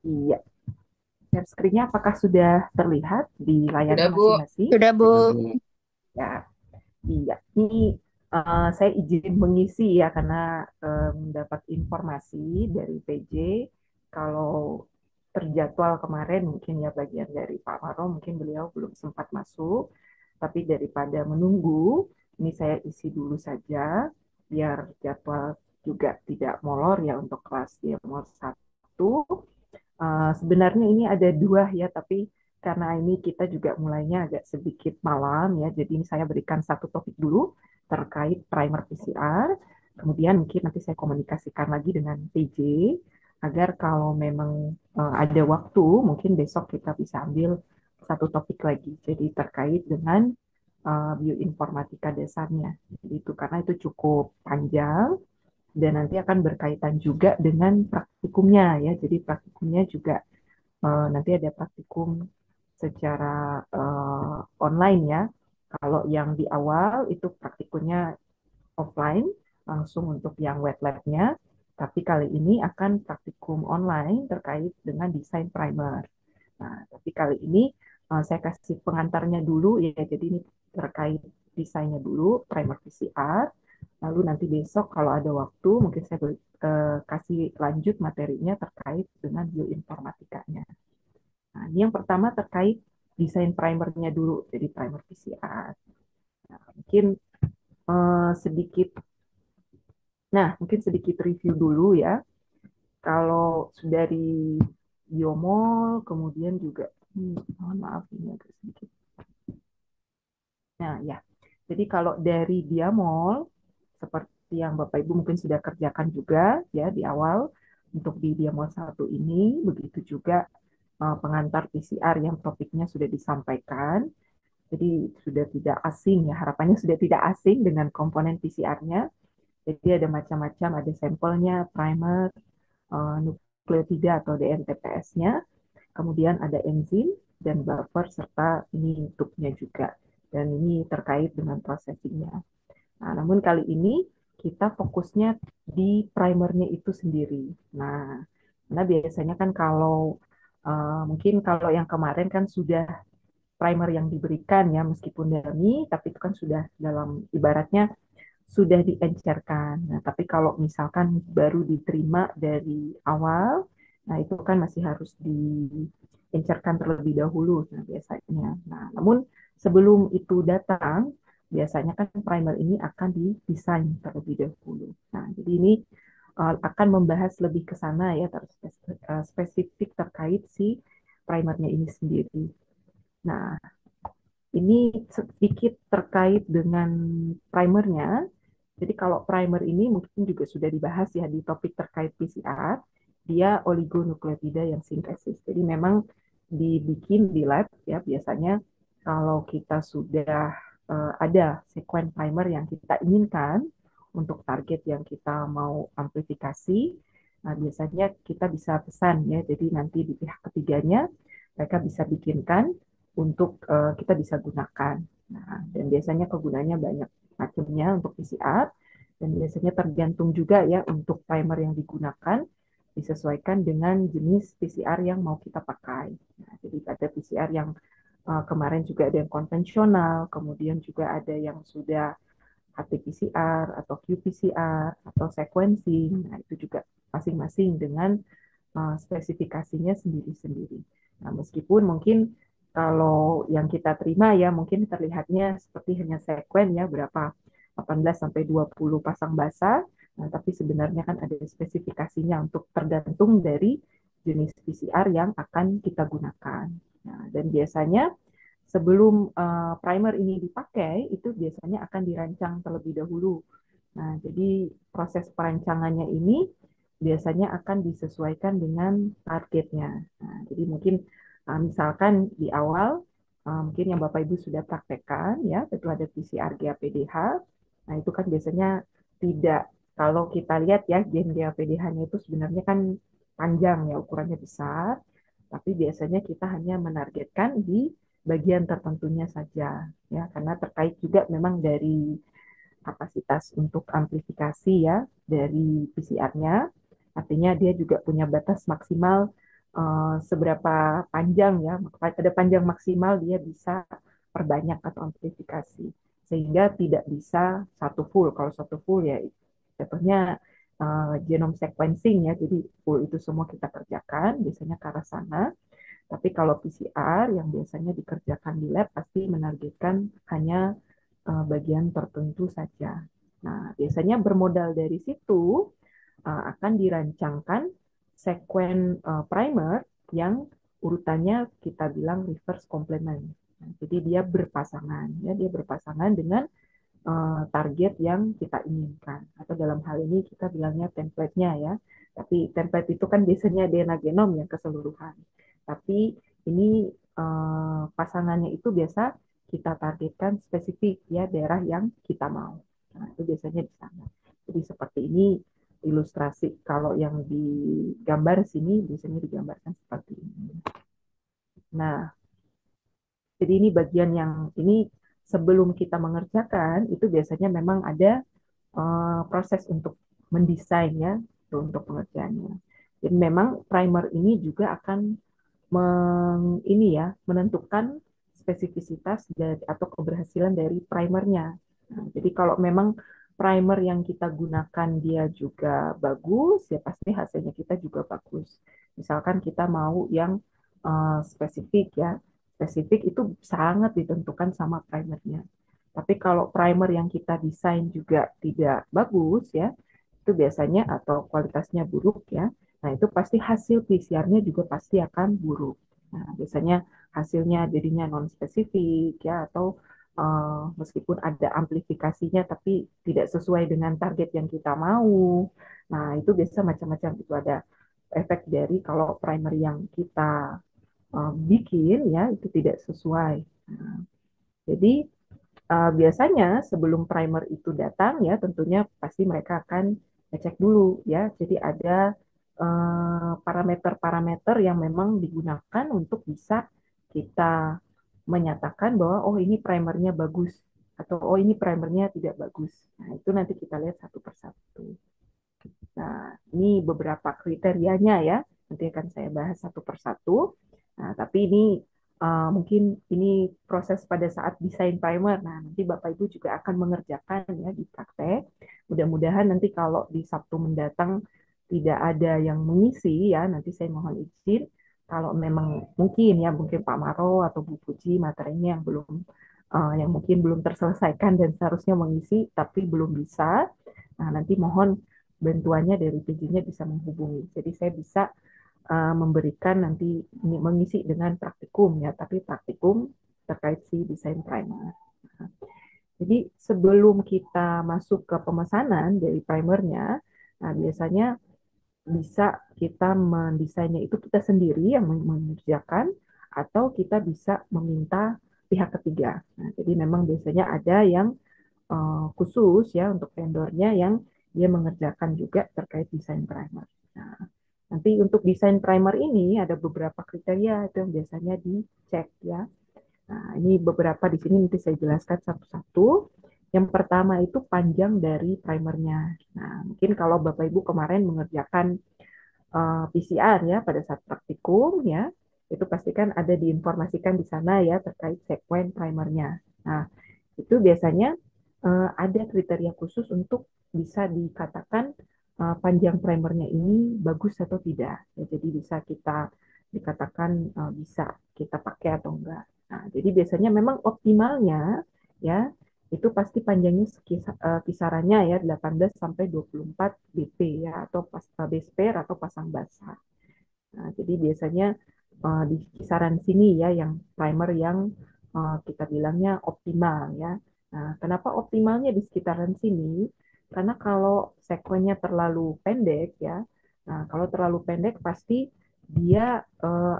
Iya, share screen-nya apakah sudah terlihat di Sudah, layarnya Bu. masing-masing? Sudah, Bu. Ya, iya. Ini saya izin mengisi ya karena mendapat informasi dari PJ kalau terjadwal kemarin mungkin ya bagian dari Pak Maro mungkin beliau belum sempat masuk, tapi daripada menunggu, ini saya isi dulu saja biar jadwal juga tidak molor ya untuk kelas dia mau satu. Sebenarnya ini ada dua ya, tapi karena ini kita juga mulainya agak sedikit malam ya, jadi ini saya berikan satu topik dulu terkait primer PCR. Kemudian mungkin nanti saya komunikasikan lagi dengan PJ agar kalau memang ada waktu, mungkin besok kita bisa ambil satu topik lagi. Jadi terkait dengan bioinformatika dasarnya. Jadi itu karena itu cukup panjang dan nanti akan berkaitan juga dengan praktikumnya ya. Jadi praktikumnya juga nanti ada praktikum secara online ya. Kalau yang di awal itu praktikumnya offline langsung untuk yang wet lab-nya, tapi kali ini akan praktikum online terkait dengan desain primer. Nah, tapi kali ini saya kasih pengantarnya dulu ya, jadi ini terkait desainnya dulu, primer PCR, lalu nanti besok kalau ada waktu mungkin saya kasih lanjut materinya terkait dengan bioinformatikanya. Nah, ini yang pertama terkait desain primernya dulu, jadi primer PCR. Nah, mungkin sedikit, nah mungkin sedikit review dulu ya. Kalau dari biomol, kemudian juga, mohon maaf ini agak sedikit. Nah ya, jadi kalau dari biomol, seperti yang Bapak Ibu mungkin sudah kerjakan juga ya di awal untuk di biomol satu ini, begitu juga pengantar PCR yang topiknya sudah disampaikan. Jadi sudah tidak asing ya, harapannya sudah tidak asing dengan komponen PCR-nya. Jadi ada macam-macam, ada sampelnya, primer, nukleotida atau DNTPS-nya, kemudian ada enzim dan buffer serta ini tubnya juga. Dan ini terkait dengan processingnya. Nah, namun kali ini kita fokusnya di primernya itu sendiri. Nah, karena biasanya kan kalau mungkin kalau yang kemarin kan sudah primer yang diberikan ya meskipun dummy tapi itu kan sudah dalam ibaratnya sudah diencerkan. Nah, tapi kalau misalkan baru diterima dari awal, nah itu kan masih harus diencerkan terlebih dahulu nah biasanya. Nah, namun sebelum itu datang, biasanya kan primer ini akan didesain terlebih dahulu. Nah, jadi ini akan membahas lebih ke sana ya, spesifik terkait si primernya ini sendiri. Nah, ini sedikit terkait dengan primernya. Jadi kalau primer ini mungkin juga sudah dibahas ya di topik terkait PCR, dia oligonukleotida yang sintesis. Jadi memang dibikin di lab ya biasanya kalau kita sudah ada sekuen primer yang kita inginkan untuk target yang kita mau amplifikasi, nah biasanya kita bisa pesan ya. Jadi nanti di pihak ketiganya mereka bisa bikinkan untuk kita bisa gunakan. Nah, dan biasanya kegunaannya banyak macamnya untuk PCR dan biasanya tergantung juga ya untuk primer yang digunakan disesuaikan dengan jenis PCR yang mau kita pakai. Nah, jadi ada PCR yang kemarin juga ada yang konvensional, kemudian juga ada yang sudah RT-PCR atau qPCR atau sequencing. Nah, itu juga masing-masing dengan spesifikasinya sendiri-sendiri. Nah, meskipun mungkin kalau yang kita terima ya mungkin terlihatnya seperti hanya sekuen ya berapa 18 sampai 20 pasang basa. Nah, tapi sebenarnya kan ada spesifikasinya untuk tergantung dari jenis PCR yang akan kita gunakan. Nah, dan biasanya sebelum primer ini dipakai itu biasanya akan dirancang terlebih dahulu. Nah, jadi proses perancangannya ini biasanya akan disesuaikan dengan targetnya. Nah, jadi mungkin misalkan di awal mungkin yang Bapak Ibu sudah praktekkan ya, itu ada PCR GAPDH. Nah, itu kan biasanya tidak kalau kita lihat ya gen GAPDH-nya itu sebenarnya kan panjang ya, ukurannya besar, tapi biasanya kita hanya menargetkan di bagian tertentunya saja ya, karena terkait juga memang dari kapasitas untuk amplifikasi ya dari PCR-nya. Artinya dia juga punya batas maksimal seberapa panjang ya, ada panjang maksimal dia bisa perbanyak atau amplifikasi sehingga tidak bisa satu full. Kalau satu full ya contohnya genome sequencing ya, jadi full itu semua kita kerjakan biasanya ke arah sana. Tapi kalau PCR yang biasanya dikerjakan di lab pasti menargetkan hanya bagian tertentu saja. Nah, biasanya bermodal dari situ akan dirancangkan sekuen primer yang urutannya kita bilang reverse complement. Nah, jadi dia berpasangan, ya dia berpasangan dengan target yang kita inginkan. Atau dalam hal ini kita bilangnya template-nya ya. Tapi template itu kan biasanya DNA genom yang keseluruhan. Tapi ini pasangannya itu biasa kita targetkan spesifik ya daerah yang kita mau. Nah, itu biasanya di sana. Jadi seperti ini ilustrasi kalau yang digambar sini biasanya digambarkan seperti ini. Nah, jadi ini bagian yang ini sebelum kita mengerjakan itu biasanya memang ada proses untuk mendesain ya untuk pengerjaannya. Dan memang primer ini juga akan ini ya menentukan spesifisitas dari, atau keberhasilan dari primernya. Nah, jadi kalau memang primer yang kita gunakan dia juga bagus, ya pasti hasilnya kita juga bagus. Misalkan kita mau yang spesifik ya, spesifik itu sangat ditentukan sama primernya. Tapi kalau primer yang kita desain juga tidak bagus ya, itu biasanya atau kualitasnya buruk ya. Nah, itu pasti hasil PCR-nya juga pasti akan buruk. Nah, biasanya hasilnya jadinya non spesifik ya atau meskipun ada amplifikasinya tapi tidak sesuai dengan target yang kita mau. Nah, itu biasa macam-macam itu ada efek dari kalau primer yang kita bikin ya itu tidak sesuai. Nah, jadi biasanya sebelum primer itu datang ya tentunya pasti mereka akan ngecek dulu ya. Jadi ada parameter-parameter yang memang digunakan untuk bisa kita menyatakan bahwa oh ini primernya bagus atau oh ini primernya tidak bagus. Nah, itu nanti kita lihat satu persatu. Nah, ini beberapa kriterianya ya. Nanti akan saya bahas satu persatu. Nah, tapi ini mungkin ini proses pada saat desain primer. Nah, nanti Bapak Ibu juga akan mengerjakan ya di praktek. Mudah-mudahan nanti kalau di Sabtu mendatang tidak ada yang mengisi ya, nanti saya mohon izin. Kalau memang mungkin ya, mungkin Pak Maro atau Bu Puji materinya yang belum yang mungkin belum terselesaikan dan seharusnya mengisi tapi belum bisa. Nah, nanti mohon bantuannya dari PJ-nya bisa menghubungi. Jadi saya bisa memberikan nanti mengisi dengan praktikum ya, tapi praktikum terkait si desain primer. Nah, jadi sebelum kita masuk ke pemesanan dari primernya, nah biasanya bisa kita mendesainnya itu kita sendiri yang mengerjakan atau kita bisa meminta pihak ketiga. Nah, jadi memang biasanya ada yang khusus ya untuk vendornya yang dia mengerjakan juga terkait desain primer. Nah, nanti untuk desain primer ini ada beberapa kriteria itu yang biasanya dicek ya. Nah, ini beberapa di sini nanti saya jelaskan satu-satu. Yang pertama itu panjang dari primernya. Nah, mungkin kalau Bapak Ibu kemarin mengerjakan PCR ya pada saat praktikum ya, itu pastikan ada diinformasikan di sana ya terkait sekuen primernya. Nah, itu biasanya ada kriteria khusus untuk bisa dikatakan panjang primernya ini bagus atau tidak. Ya, jadi bisa kita dikatakan bisa kita pakai atau enggak. Nah, jadi biasanya memang optimalnya ya itu pasti panjangnya kisarannya ya 18 sampai 24 BP ya atau pas base pair atau pasang basah. Nah, jadi biasanya di kisaran sini ya yang primer yang kita bilangnya optimal ya. Nah, kenapa optimalnya di sekitaran sini? Karena kalau sekuennya terlalu pendek ya, nah kalau terlalu pendek pasti dia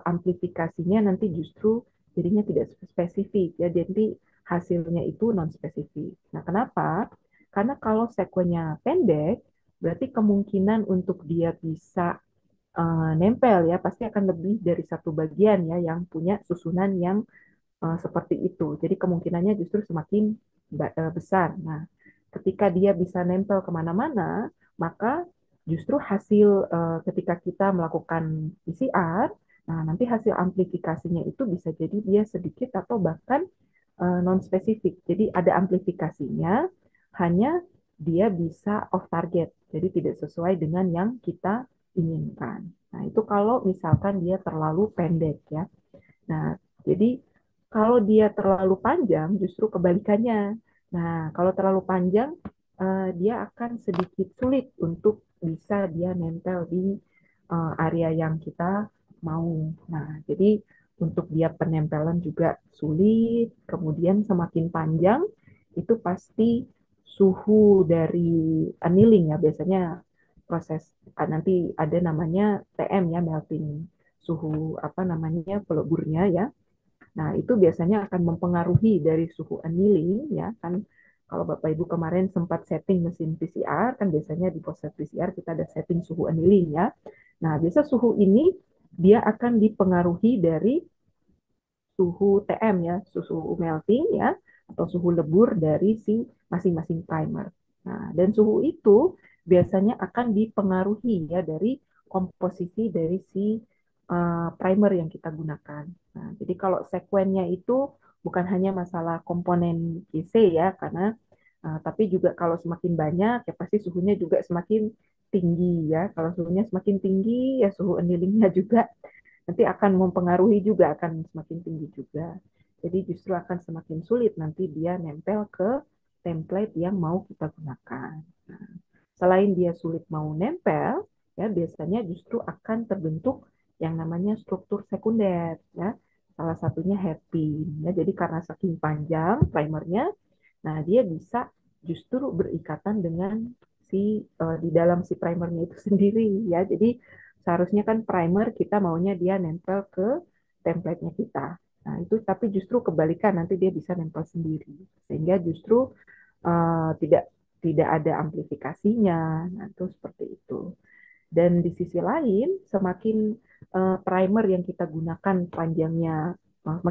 amplifikasinya nanti justru jadinya tidak spesifik ya, jadi hasilnya itu non spesifik. Nah, kenapa? Karena kalau sekuennya pendek, berarti kemungkinan untuk dia bisa nempel ya pasti akan lebih dari satu bagian ya yang punya susunan yang seperti itu. Jadi kemungkinannya justru semakin besar. Nah, ketika dia bisa nempel kemana-mana, maka justru hasil ketika kita melakukan PCR Nah, nanti hasil amplifikasinya itu bisa jadi dia sedikit atau bahkan non-spesifik. Jadi ada amplifikasinya, hanya dia bisa off target. Jadi tidak sesuai dengan yang kita inginkan. Nah, itu kalau misalkan dia terlalu pendek ya. Nah, jadi kalau dia terlalu panjang, justru kebalikannya. Nah, kalau terlalu panjang, dia akan sedikit sulit untuk bisa dia nempel di area yang kita mau. Nah, jadi untuk dia penempelan juga sulit. Kemudian semakin panjang, itu pasti suhu dari annealing ya, biasanya proses nanti ada namanya TM ya, melting suhu apa namanya peleburnya ya. Nah, itu biasanya akan mempengaruhi dari suhu annealing ya kan. Kalau Bapak Ibu kemarin sempat setting mesin PCR kan biasanya di proses PCR kita ada setting suhu annealing ya. Nah, biasa suhu ini dia akan dipengaruhi dari suhu TM ya, suhu melting ya, atau suhu lebur dari si masing-masing primer. Nah, dan suhu itu biasanya akan dipengaruhi ya dari komposisi dari si primer yang kita gunakan. Nah, jadi kalau sekuennya itu bukan hanya masalah komponen QC ya, karena tapi juga kalau semakin banyak ya pasti suhunya juga semakin tinggi ya. Kalau suhunya semakin tinggi ya suhu annealingnya juga nanti akan mempengaruhi juga, akan semakin tinggi juga. Jadi justru akan semakin sulit nanti dia nempel ke template yang mau kita gunakan. Nah, selain dia sulit mau nempel, ya biasanya justru akan terbentuk yang namanya struktur sekunder, ya. Salah satunya hairpin, ya. Jadi karena saking panjang primernya, nah dia bisa justru berikatan dengan si di dalam si primernya itu sendiri, ya. Jadi seharusnya kan primer kita maunya dia nempel ke template-nya kita. Nah, itu tapi justru kebalikan nanti dia bisa nempel sendiri. Sehingga justru tidak tidak ada amplifikasinya. Nah, itu seperti itu. Dan di sisi lain, semakin primer yang kita gunakan panjangnya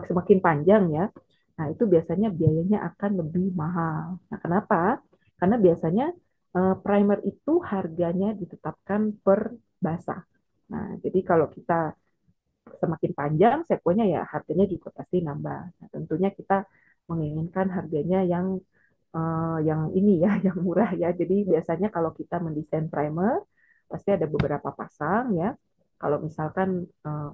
semakin panjang ya, nah itu biasanya biayanya akan lebih mahal. Nah, kenapa? Karena biasanya primer itu harganya ditetapkan per basa. Nah, jadi kalau kita semakin panjang sekuennya ya harganya juga pasti nambah. Nah, tentunya kita menginginkan harganya yang ini ya, yang murah ya. Jadi biasanya kalau kita mendesain primer, pasti ada beberapa pasang ya. Kalau misalkan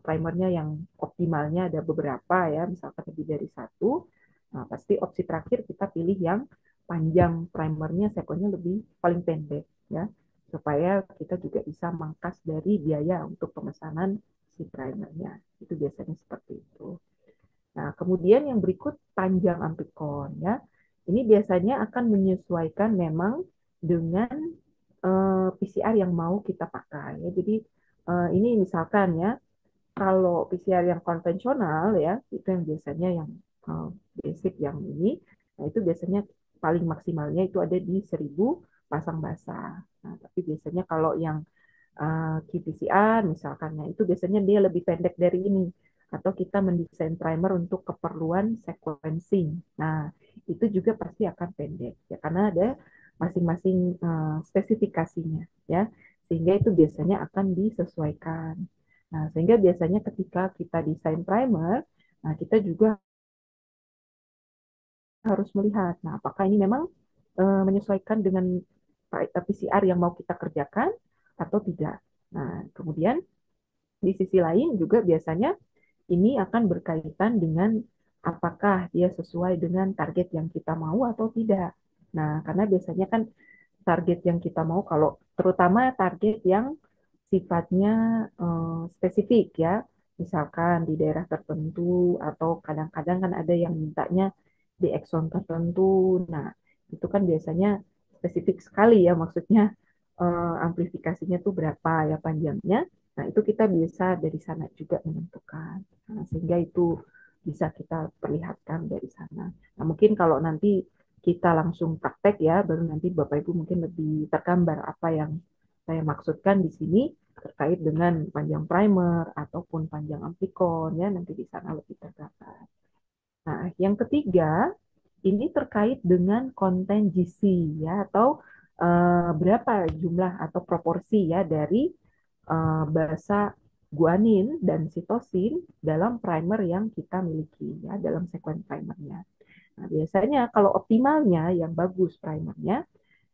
primernya yang optimalnya ada beberapa ya, misalkan lebih dari satu, nah pasti opsi terakhir kita pilih yang panjang primernya, sekonya lebih paling pendek ya, supaya kita juga bisa mangkas dari biaya untuk pemesanan si primernya. Itu biasanya seperti itu. Nah, kemudian yang berikut panjang ampikon ya. Ini biasanya akan menyesuaikan memang dengan PCR yang mau kita pakai ya. Jadi ini misalkan ya, kalau PCR yang konvensional ya, itu yang biasanya yang uh, basic yang ini, nah itu biasanya paling maksimalnya itu ada di 1.000 pasang basah. Nah, tapi biasanya kalau yang qPCR misalkan, ya itu biasanya dia lebih pendek dari ini. Atau kita mendesain primer untuk keperluan sequencing. Nah, itu juga pasti akan pendek ya karena ada masing-masing spesifikasinya ya. Sehingga itu biasanya akan disesuaikan. Nah, sehingga biasanya ketika kita desain primer, nah kita juga harus melihat, nah apakah ini memang menyesuaikan dengan PCR yang mau kita kerjakan atau tidak. Nah, kemudian di sisi lain juga biasanya ini akan berkaitan dengan apakah dia sesuai dengan target yang kita mau atau tidak. Nah, karena biasanya kan target yang kita mau, kalau terutama target yang sifatnya spesifik ya, misalkan di daerah tertentu atau kadang-kadang kan ada yang mintanya di ekson tertentu. Nah, itu kan biasanya spesifik sekali ya, maksudnya amplifikasinya tuh berapa ya panjangnya. Nah, itu kita bisa dari sana juga menentukan. Nah, sehingga itu bisa kita perlihatkan dari sana. Nah, mungkin kalau nanti kita langsung praktek ya, baru nanti Bapak Ibu mungkin lebih tergambar apa yang saya maksudkan di sini terkait dengan panjang primer ataupun panjang amplikon ya, nanti di sana lebih tergambar. Nah, yang ketiga ini terkait dengan konten GC ya, atau berapa jumlah atau proporsi ya dari basa guanin dan sitosin dalam primer yang kita miliki ya, dalam sekuen primernya. Nah, biasanya kalau optimalnya yang bagus primernya,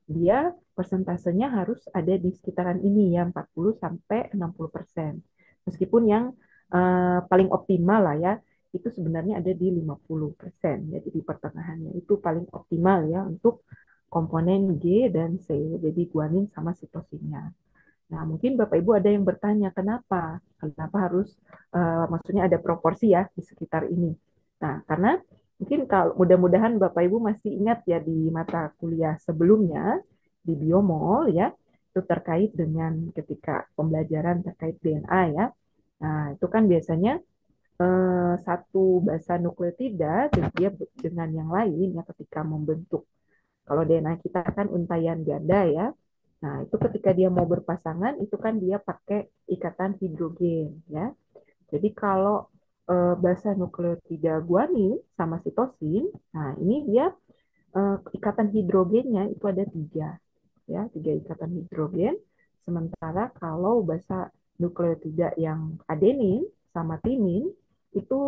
dia persentasenya harus ada di sekitaran ini ya, 40 sampai 60%. Meskipun yang paling optimal lah ya, itu sebenarnya ada di 50%. Jadi di pertengahannya itu paling optimal ya untuk komponen G dan C, jadi guanin sama sitosinnya. Nah, mungkin Bapak Ibu ada yang bertanya, kenapa? Kenapa harus, maksudnya ada proporsi ya di sekitar ini. Nah, karena mungkin kalau mudah-mudahan Bapak Ibu masih ingat ya di mata kuliah sebelumnya, di biomol ya, itu terkait dengan ketika pembelajaran terkait DNA ya. Nah, itu kan biasanya satu basa nukleotida dia dengan yang lain ya ketika membentuk. Kalau DNA kita kan untayan ganda ya. Nah, itu ketika dia mau berpasangan, itu kan dia pakai ikatan hidrogen ya. Jadi kalau basa nukleotida guanin sama sitosin, nah ini dia ikatan hidrogennya itu ada tiga, ya, tiga ikatan hidrogen. Sementara kalau basa nukleotida yang adenin sama timin itu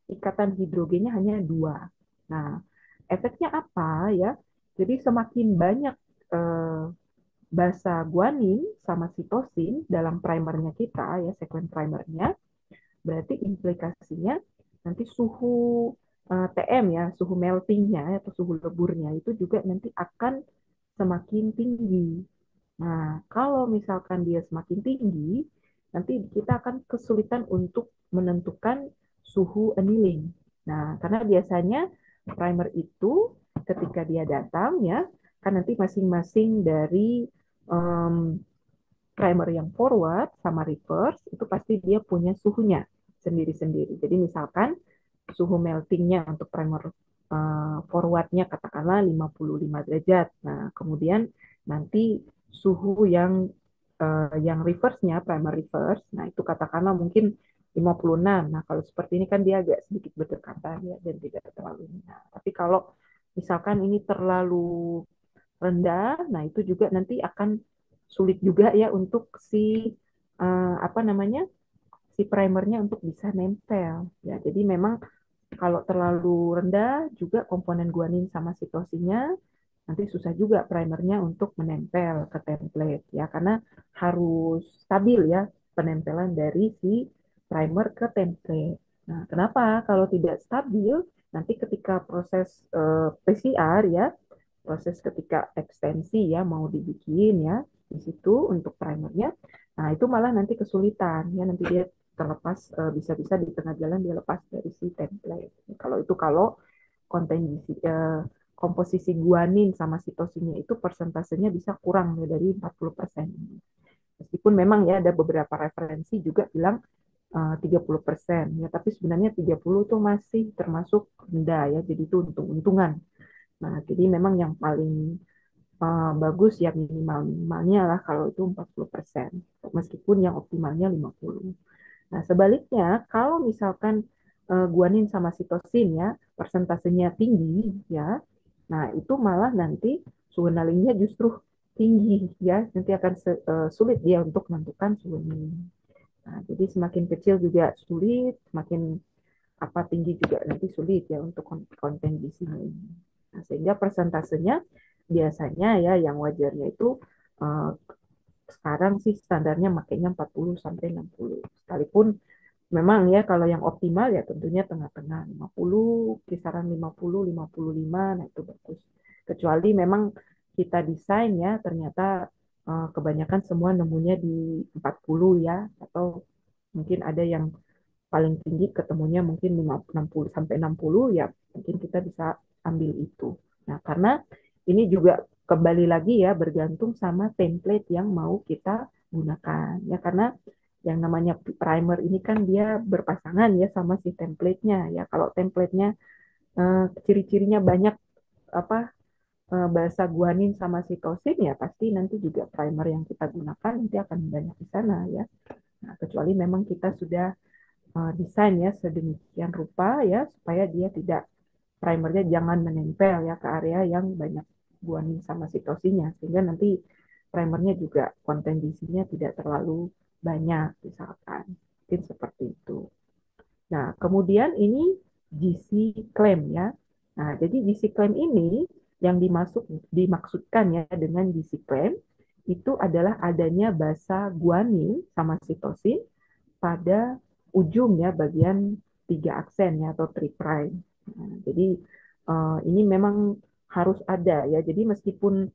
ikatan hidrogennya hanya dua. Nah, efeknya apa ya? Jadi semakin banyak eh, basa guanin sama sitosin dalam primernya kita ya, sekuen primernya, berarti implikasinya nanti suhu TM ya, suhu meltingnya atau suhu leburnya itu juga nanti akan semakin tinggi. Nah, kalau misalkan dia semakin tinggi, nanti kita akan kesulitan untuk menentukan suhu annealing. Nah, karena biasanya primer itu ketika dia datang ya, kan nanti masing-masing dari um, primer yang forward sama reverse itu pasti dia punya suhunya sendiri-sendiri. Jadi misalkan suhu meltingnya untuk primer forwardnya katakanlah 55 derajat. Nah, kemudian nanti suhu yang reverse-nya, primer reverse, nah itu katakanlah mungkin 56. Nah, kalau seperti ini kan dia agak sedikit berdekatan ya dan tidak terlalu. Nah, tapi kalau misalkan ini terlalu rendah, nah itu juga nanti akan sulit juga ya untuk si apa namanya si primernya untuk bisa nempel ya. Jadi memang kalau terlalu rendah juga komponen guanin sama sitosinya nanti susah juga primernya untuk menempel ke template ya karena harus stabil ya penempelan dari si primer ke template. Nah, kenapa kalau tidak stabil nanti ketika proses PCR ya proses ketika ekstensi ya mau dibikin ya di situ untuk primernya. Nah, itu malah nanti kesulitan ya nanti dia terlepas bisa-bisa di tengah jalan dia lepas dari si template. Kalau itu kalau konten komposisi guanin sama sitosinnya itu persentasenya bisa kurang ya, dari 40%. Meskipun memang ya ada beberapa referensi juga bilang 30% ya, tapi sebenarnya 30 itu masih termasuk rendah ya, jadi itu untung-untungan. Nah, jadi memang yang paling bagus ya minimalnya lah kalau itu 40%. Meskipun yang optimalnya 50. Nah, sebaliknya kalau misalkan guanin sama sitosin ya persentasenya tinggi ya. Nah, itu malah nanti suhu nalingnya justru tinggi ya. Nanti akan sulit dia untuk menentukan suhu naling. Nah, jadi semakin kecil juga sulit, semakin apa tinggi juga nanti sulit ya untuk konten di sini. Nah, sehingga persentasenya biasanya ya yang wajarnya itu uh, sekarang sih standarnya makanya 40 sampai 60. Sekalipun memang ya kalau yang optimal ya tentunya tengah-tengah 50, kisaran 50, 55, nah itu bagus. Kecuali memang kita desain ya ternyata kebanyakan semua nemunya di 40 ya atau mungkin ada yang paling tinggi ketemunya mungkin 60 sampai 60 ya mungkin kita bisa ambil itu. Nah, karena ini juga kembali lagi ya bergantung sama template yang mau kita gunakan ya karena yang namanya primer ini kan dia berpasangan ya sama si template-nya ya. Kalau template-nya ciri-cirinya banyak apa bahasa guanin sama sitosin ya pasti nanti juga primer yang kita gunakan nanti akan banyak di sana ya. Nah, kecuali memang kita sudah desain ya sedemikian rupa ya supaya dia tidak primernya jangan menempel ya ke area yang banyak guanin sama sitosinya sehingga nanti primernya juga konten isinya tidak terlalu banyak misalkan. Mungkin seperti itu. Nah, kemudian ini GC claim ya. Nah, jadi GC claim ini yang dimaksudkan ya dengan GC claim itu adalah adanya basa guanin sama sitosin pada ujung ya bagian tiga aksen ya atau tri prime. Nah, jadi ini memang harus ada ya. Jadi meskipun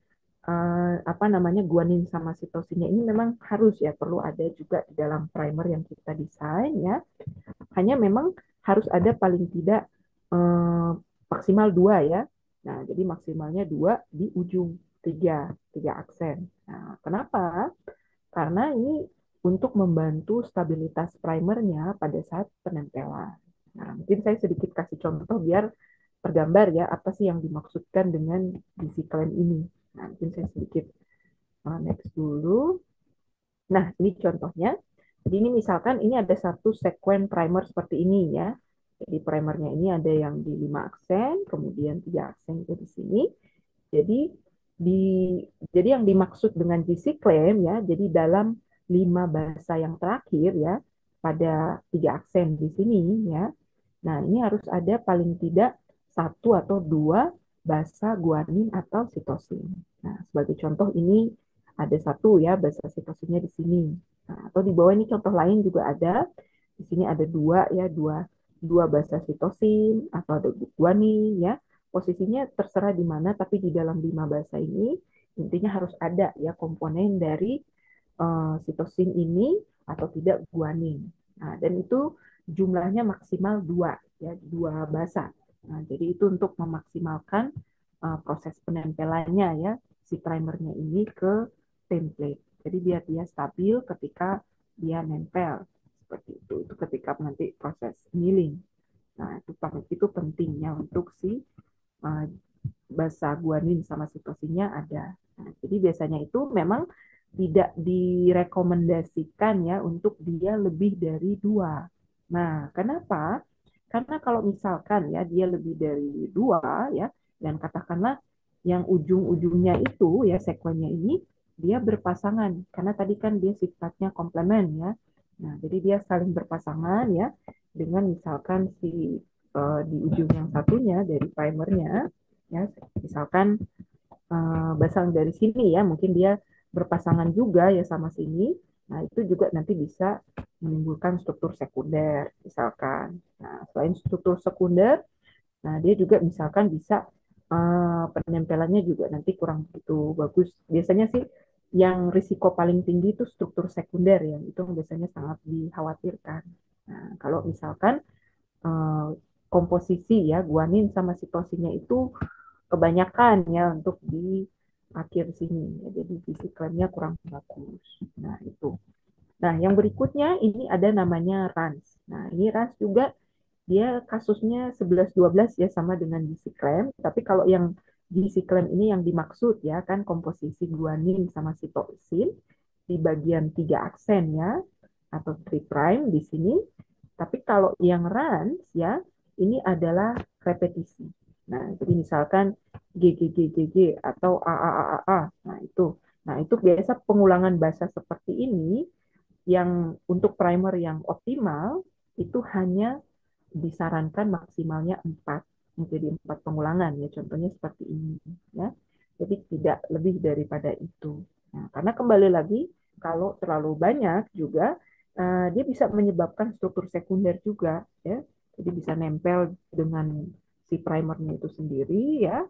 apa namanya guanin sama sitosinnya ini memang harus ya perlu ada juga di dalam primer yang kita desain ya. Hanya memang harus ada paling tidak maksimal dua ya. Nah, jadi maksimalnya dua di ujung tiga aksen. Nah, kenapa? Karena ini untuk membantu stabilitas primernya pada saat penempelan. Nah, mungkin saya sedikit kasih contoh biar tergambar ya apa sih yang dimaksudkan dengan disiplin ini. Nah, mungkin saya sedikit next dulu. Nah, ini contohnya. Jadi ini misalkan ini ada satu sekuen primer seperti ini ya. Jadi primernya ini ada yang di 5 aksen, kemudian 3 aksen itu di sini. Jadi di jadi yang dimaksud dengan GC claim ya, jadi dalam 5 bahasa yang terakhir ya pada 3 aksen di sini ya. Nah, ini harus ada paling tidak satu atau dua basa guanin atau sitosin. Nah, sebagai contoh ini ada satu ya basa sitosinnya di sini. Nah, atau di bawah ini contoh lain juga ada. Di sini ada dua ya, dua basa sitosin atau ada guanin ya. Posisinya terserah di mana, tapi di dalam 5 bahasa ini intinya harus ada ya komponen dari sitosin ini atau tidak guanin. Nah, dan itu jumlahnya maksimal dua ya dua basa. Nah, jadi itu untuk memaksimalkan proses penempelannya ya si primernya ini ke template. Jadi biar dia stabil ketika dia nempel seperti itu. Itu ketika nanti proses milling. Nah, itu pentingnya untuk si uh, basa guanin sama sitosinnya ada. Nah, jadi biasanya itu memang tidak direkomendasikan ya untuk dia lebih dari dua. Nah, kenapa? Karena kalau misalkan ya dia lebih dari dua ya, dan katakanlah yang ujung-ujungnya itu ya sekuennya ini dia berpasangan, karena tadi kan dia sifatnya komplement ya. Nah, jadi dia saling berpasangan ya dengan misalkan si di ujung yang satunya dari primernya ya, misalkan basang dari sini ya, mungkin dia berpasangan juga ya sama sini. Nah, itu juga nanti bisa menimbulkan struktur sekunder, misalkan. Nah, selain struktur sekunder, nah dia juga misalkan bisa penempelannya juga nanti kurang begitu bagus. Biasanya sih yang risiko paling tinggi itu struktur sekunder ya, itu biasanya sangat dikhawatirkan. Nah, kalau misalkan eh, komposisi ya guanin sama sitosinnya itu kebanyakan ya untuk di akhir sini. Ya, jadi visi klaimnya kurang bagus. Nah, itu. Nah, yang berikutnya ini ada namanya RANS. Nah, ini RANS juga dia kasusnya 11-12 ya sama dengan GC claim, tapi kalau yang GC claim ini yang dimaksud ya kan komposisi guanin sama sitosin di bagian tiga aksen ya atau 3 prime di sini. Tapi kalau yang RANS ya ini adalah repetisi. Nah, jadi misalkan GGGGG atau AAAA. Nah, itu. Nah, itu biasa pengulangan bahasa seperti ini yang untuk primer yang optimal itu hanya disarankan maksimalnya 4 menjadi 4 pengulangan ya contohnya seperti ini ya jadi tidak lebih daripada itu. Nah, karena kembali lagi kalau terlalu banyak juga dia bisa menyebabkan struktur sekunder juga ya jadi bisa nempel dengan si primernya itu sendiri ya.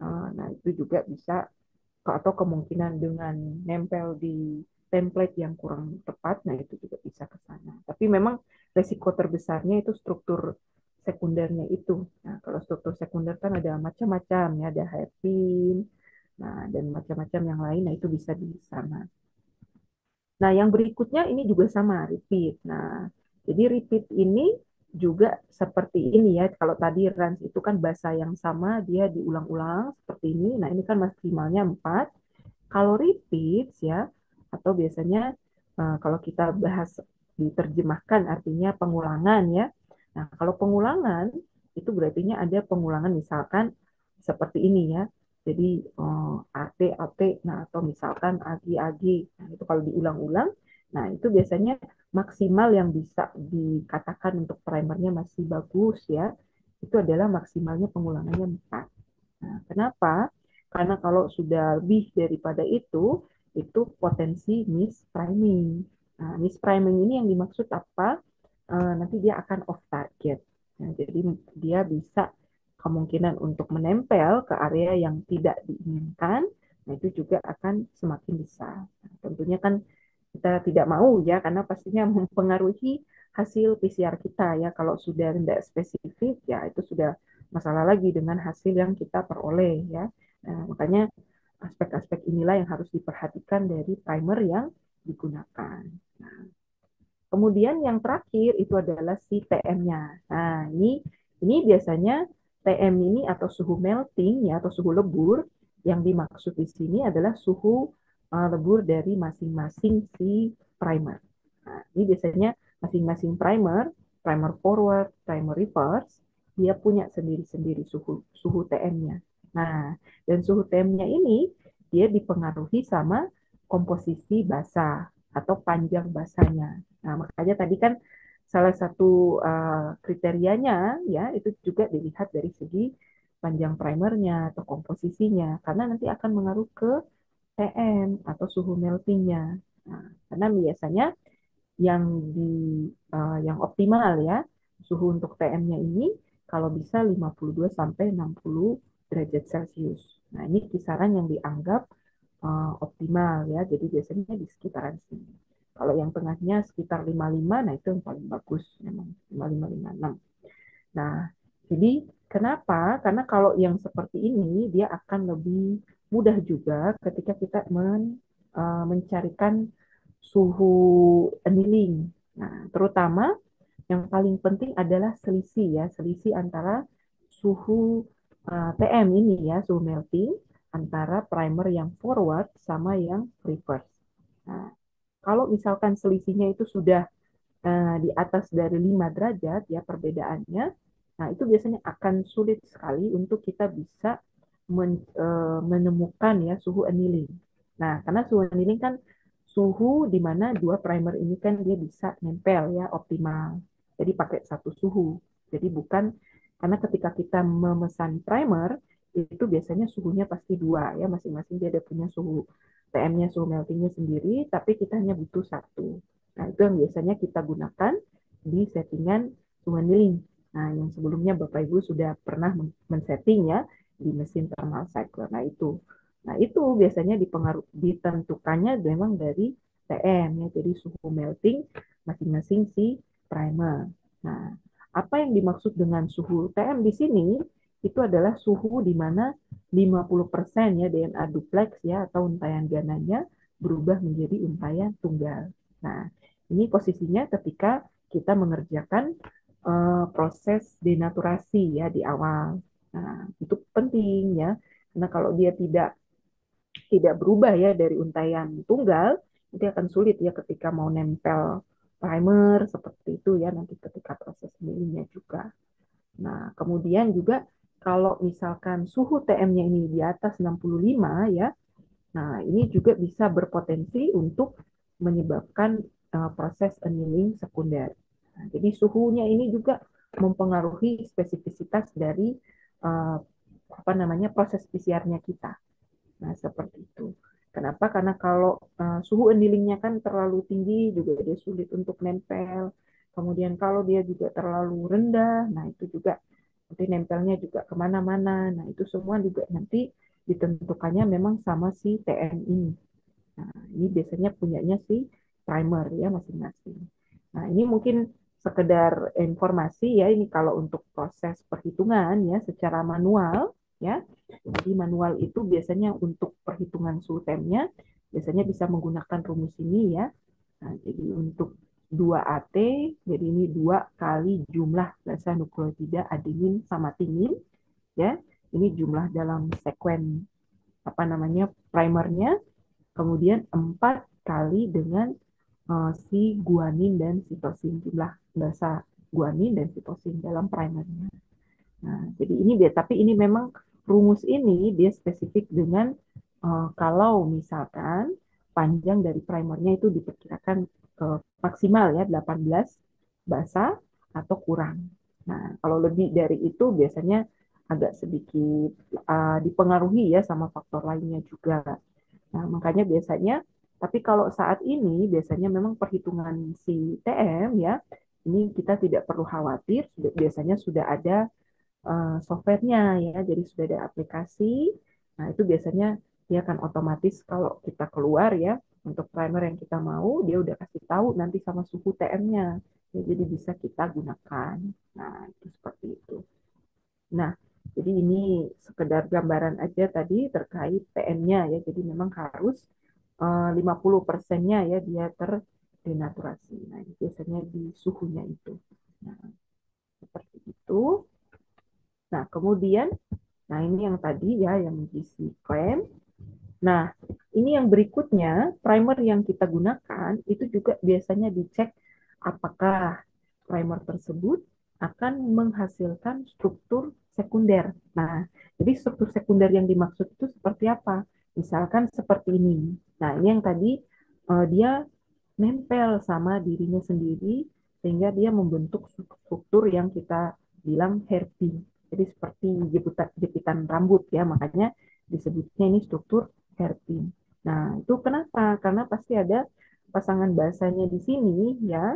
Nah itu juga bisa atau kemungkinan dengan nempel di template yang kurang tepat, nah itu juga bisa ke sana. Tapi memang resiko terbesarnya itu struktur sekundernya itu. Nah, kalau struktur sekunder kan ada macam-macam ya, ada hairpin, nah dan macam-macam yang lain, nah itu bisa di sana. Nah, yang berikutnya ini juga sama, repeat. Nah, jadi repeat ini juga seperti ini ya. Kalau tadi runs itu kan bahasa yang sama, dia diulang-ulang seperti ini. Nah, ini kan maksimalnya 4. Kalau repeat ya, atau biasanya kalau kita bahas diterjemahkan artinya pengulangan ya. Nah, kalau pengulangan itu berarti ada pengulangan misalkan seperti ini ya. Jadi AT AT, nah atau misalkan AG AG. Nah, itu kalau diulang-ulang, nah itu biasanya maksimal yang bisa dikatakan untuk primernya masih bagus ya, itu adalah maksimalnya pengulangannya 4. Nah, kenapa? Karena kalau sudah lebih daripada itu potensi mispriming. Nah, mispriming ini yang dimaksud apa? Nanti dia akan off target. Nah, jadi dia bisa kemungkinan untuk menempel ke area yang tidak diinginkan. Nah, itu juga akan semakin besar. Nah, tentunya kan kita tidak mau ya, karena pastinya mempengaruhi hasil PCR kita ya. Kalau sudah tidak spesifik, ya itu sudah masalah lagi dengan hasil yang kita peroleh ya. Nah, makanya aspek-aspek inilah yang harus diperhatikan dari primer yang digunakan. Nah, kemudian yang terakhir itu adalah si TM-nya. Nah, ini biasanya TM ini atau suhu melting ya atau suhu lebur yang dimaksud di sini adalah suhu lebur dari masing-masing si primer. Nah, ini biasanya masing-masing primer, primer forward, primer reverse, dia punya sendiri-sendiri suhu TM-nya. Nah, dan suhu TM-nya ini dia dipengaruhi sama komposisi basa atau panjang basanya. Nah, makanya tadi kan salah satu kriterianya ya itu juga dilihat dari segi panjang primernya atau komposisinya karena nanti akan mengaruh ke TM atau suhu meltingnya. Nah, karena biasanya yang yang optimal ya suhu untuk TM-nya ini kalau bisa 52 sampai 60 derajat Celcius. Nah, ini kisaran yang dianggap optimal ya. Jadi biasanya di sekitaran sini. Kalau yang tengahnya sekitar 55, nah itu yang paling bagus memang 55 56. Nah, jadi kenapa? Karena kalau yang seperti ini dia akan lebih mudah juga ketika kita mencarikan suhu annealing. Nah, terutama yang paling penting adalah selisih ya, selisih antara suhu TM ini ya, suhu melting antara primer yang forward sama yang reverse. Nah, kalau misalkan selisihnya itu sudah di atas dari 5 derajat ya perbedaannya, nah itu biasanya akan sulit sekali untuk kita bisa menemukan ya suhu annealing. Nah, karena suhu annealing kan suhu di mana dua primer ini kan dia bisa nempel ya optimal. Jadi pakai satu suhu. Jadi bukan karena ketika kita memesan primer itu biasanya suhunya pasti dua ya masing-masing dia ada punya suhu TM-nya suhu meltingnya sendiri, tapi kita hanya butuh satu. Nah, itu yang biasanya kita gunakan di settingan suhu annealing. Nah, yang sebelumnya Bapak Ibu sudah pernah men-setting ya di mesin thermal cycler. Nah, itu biasanya ditentukannya memang dari TM ya, jadi suhu melting masing-masing si primer. Nah, apa yang dimaksud dengan suhu TM di sini itu adalah suhu di mana 50% ya DNA duplex ya atau untayan gananya berubah menjadi untayan tunggal. Nah, ini posisinya ketika kita mengerjakan proses denaturasi ya di awal. Nah, itu penting ya. Karena kalau dia tidak berubah ya dari untayan tunggal, nanti akan sulit ya ketika mau nempel primer seperti itu ya nanti ketika proses milingnya juga. Nah, kemudian juga kalau misalkan suhu TM-nya ini di atas 65 ya, nah ini juga bisa berpotensi untuk menyebabkan proses annealing sekunder. Nah, jadi suhunya ini juga mempengaruhi spesifisitas dari uh, apa namanya proses PCR-nya kita. Nah, seperti itu. Kenapa? Karena kalau suhu annealingnya kan terlalu tinggi juga dia sulit untuk nempel. Kemudian kalau dia juga terlalu rendah, nah itu juga nanti nempelnya juga kemana-mana. Nah itu semua juga nanti ditentukannya memang sama si TM ini. Nah ini biasanya punyanya si primer ya masing-masing. Nah ini mungkin sekedar informasi ya ini kalau untuk proses perhitungan ya secara manual ya. Jadi manual itu biasanya untuk perhitungan suhu temnya biasanya bisa menggunakan rumus ini ya. Nah, jadi untuk 2AT, jadi ini 2 kali jumlah basa nukleotida adenin sama timin ya. Ini jumlah dalam sekuen apa namanya primernya, kemudian 4 kali dengan si guanin dan sitosin jumlah basa guanin dan sitosin dalam primernya. Nah, jadi ini dia, tapi ini memang rumus ini dia spesifik dengan kalau misalkan panjang dari primernya itu diperkirakan maksimal ya 18 basa atau kurang. Nah, kalau lebih dari itu biasanya agak sedikit dipengaruhi ya sama faktor lainnya juga. Nah, makanya biasanya, tapi kalau saat ini biasanya memang perhitungan si TM ya, ini kita tidak perlu khawatir, biasanya sudah ada softwarenya ya, jadi sudah ada aplikasi. Nah, itu biasanya dia akan otomatis kalau kita keluar ya, untuk primer yang kita mau, dia udah kasih tahu nanti sama suhu TM-nya. Ya, jadi bisa kita gunakan. Nah, itu seperti itu. Nah, jadi ini sekedar gambaran aja tadi terkait PM-nya ya. Jadi memang harus 50%-nya ya dia terdenaturasi. Nah, ini biasanya di suhunya itu. Nah, seperti itu. Nah, kemudian, nah ini yang tadi ya, yang GC claim. Nah, ini yang berikutnya, primer yang kita gunakan itu juga biasanya dicek apakah primer tersebut akan menghasilkan struktur sekunder. Nah, jadi struktur sekunder yang dimaksud itu seperti apa? Misalkan seperti ini. Nah, ini yang tadi dia nempel sama dirinya sendiri sehingga dia membentuk struktur yang kita bilang hairpin. Jadi seperti jepitan rambut ya, makanya disebutnya ini struktur hairpin. Nah, itu kenapa? Karena pasti ada pasangan bahasanya di sini ya,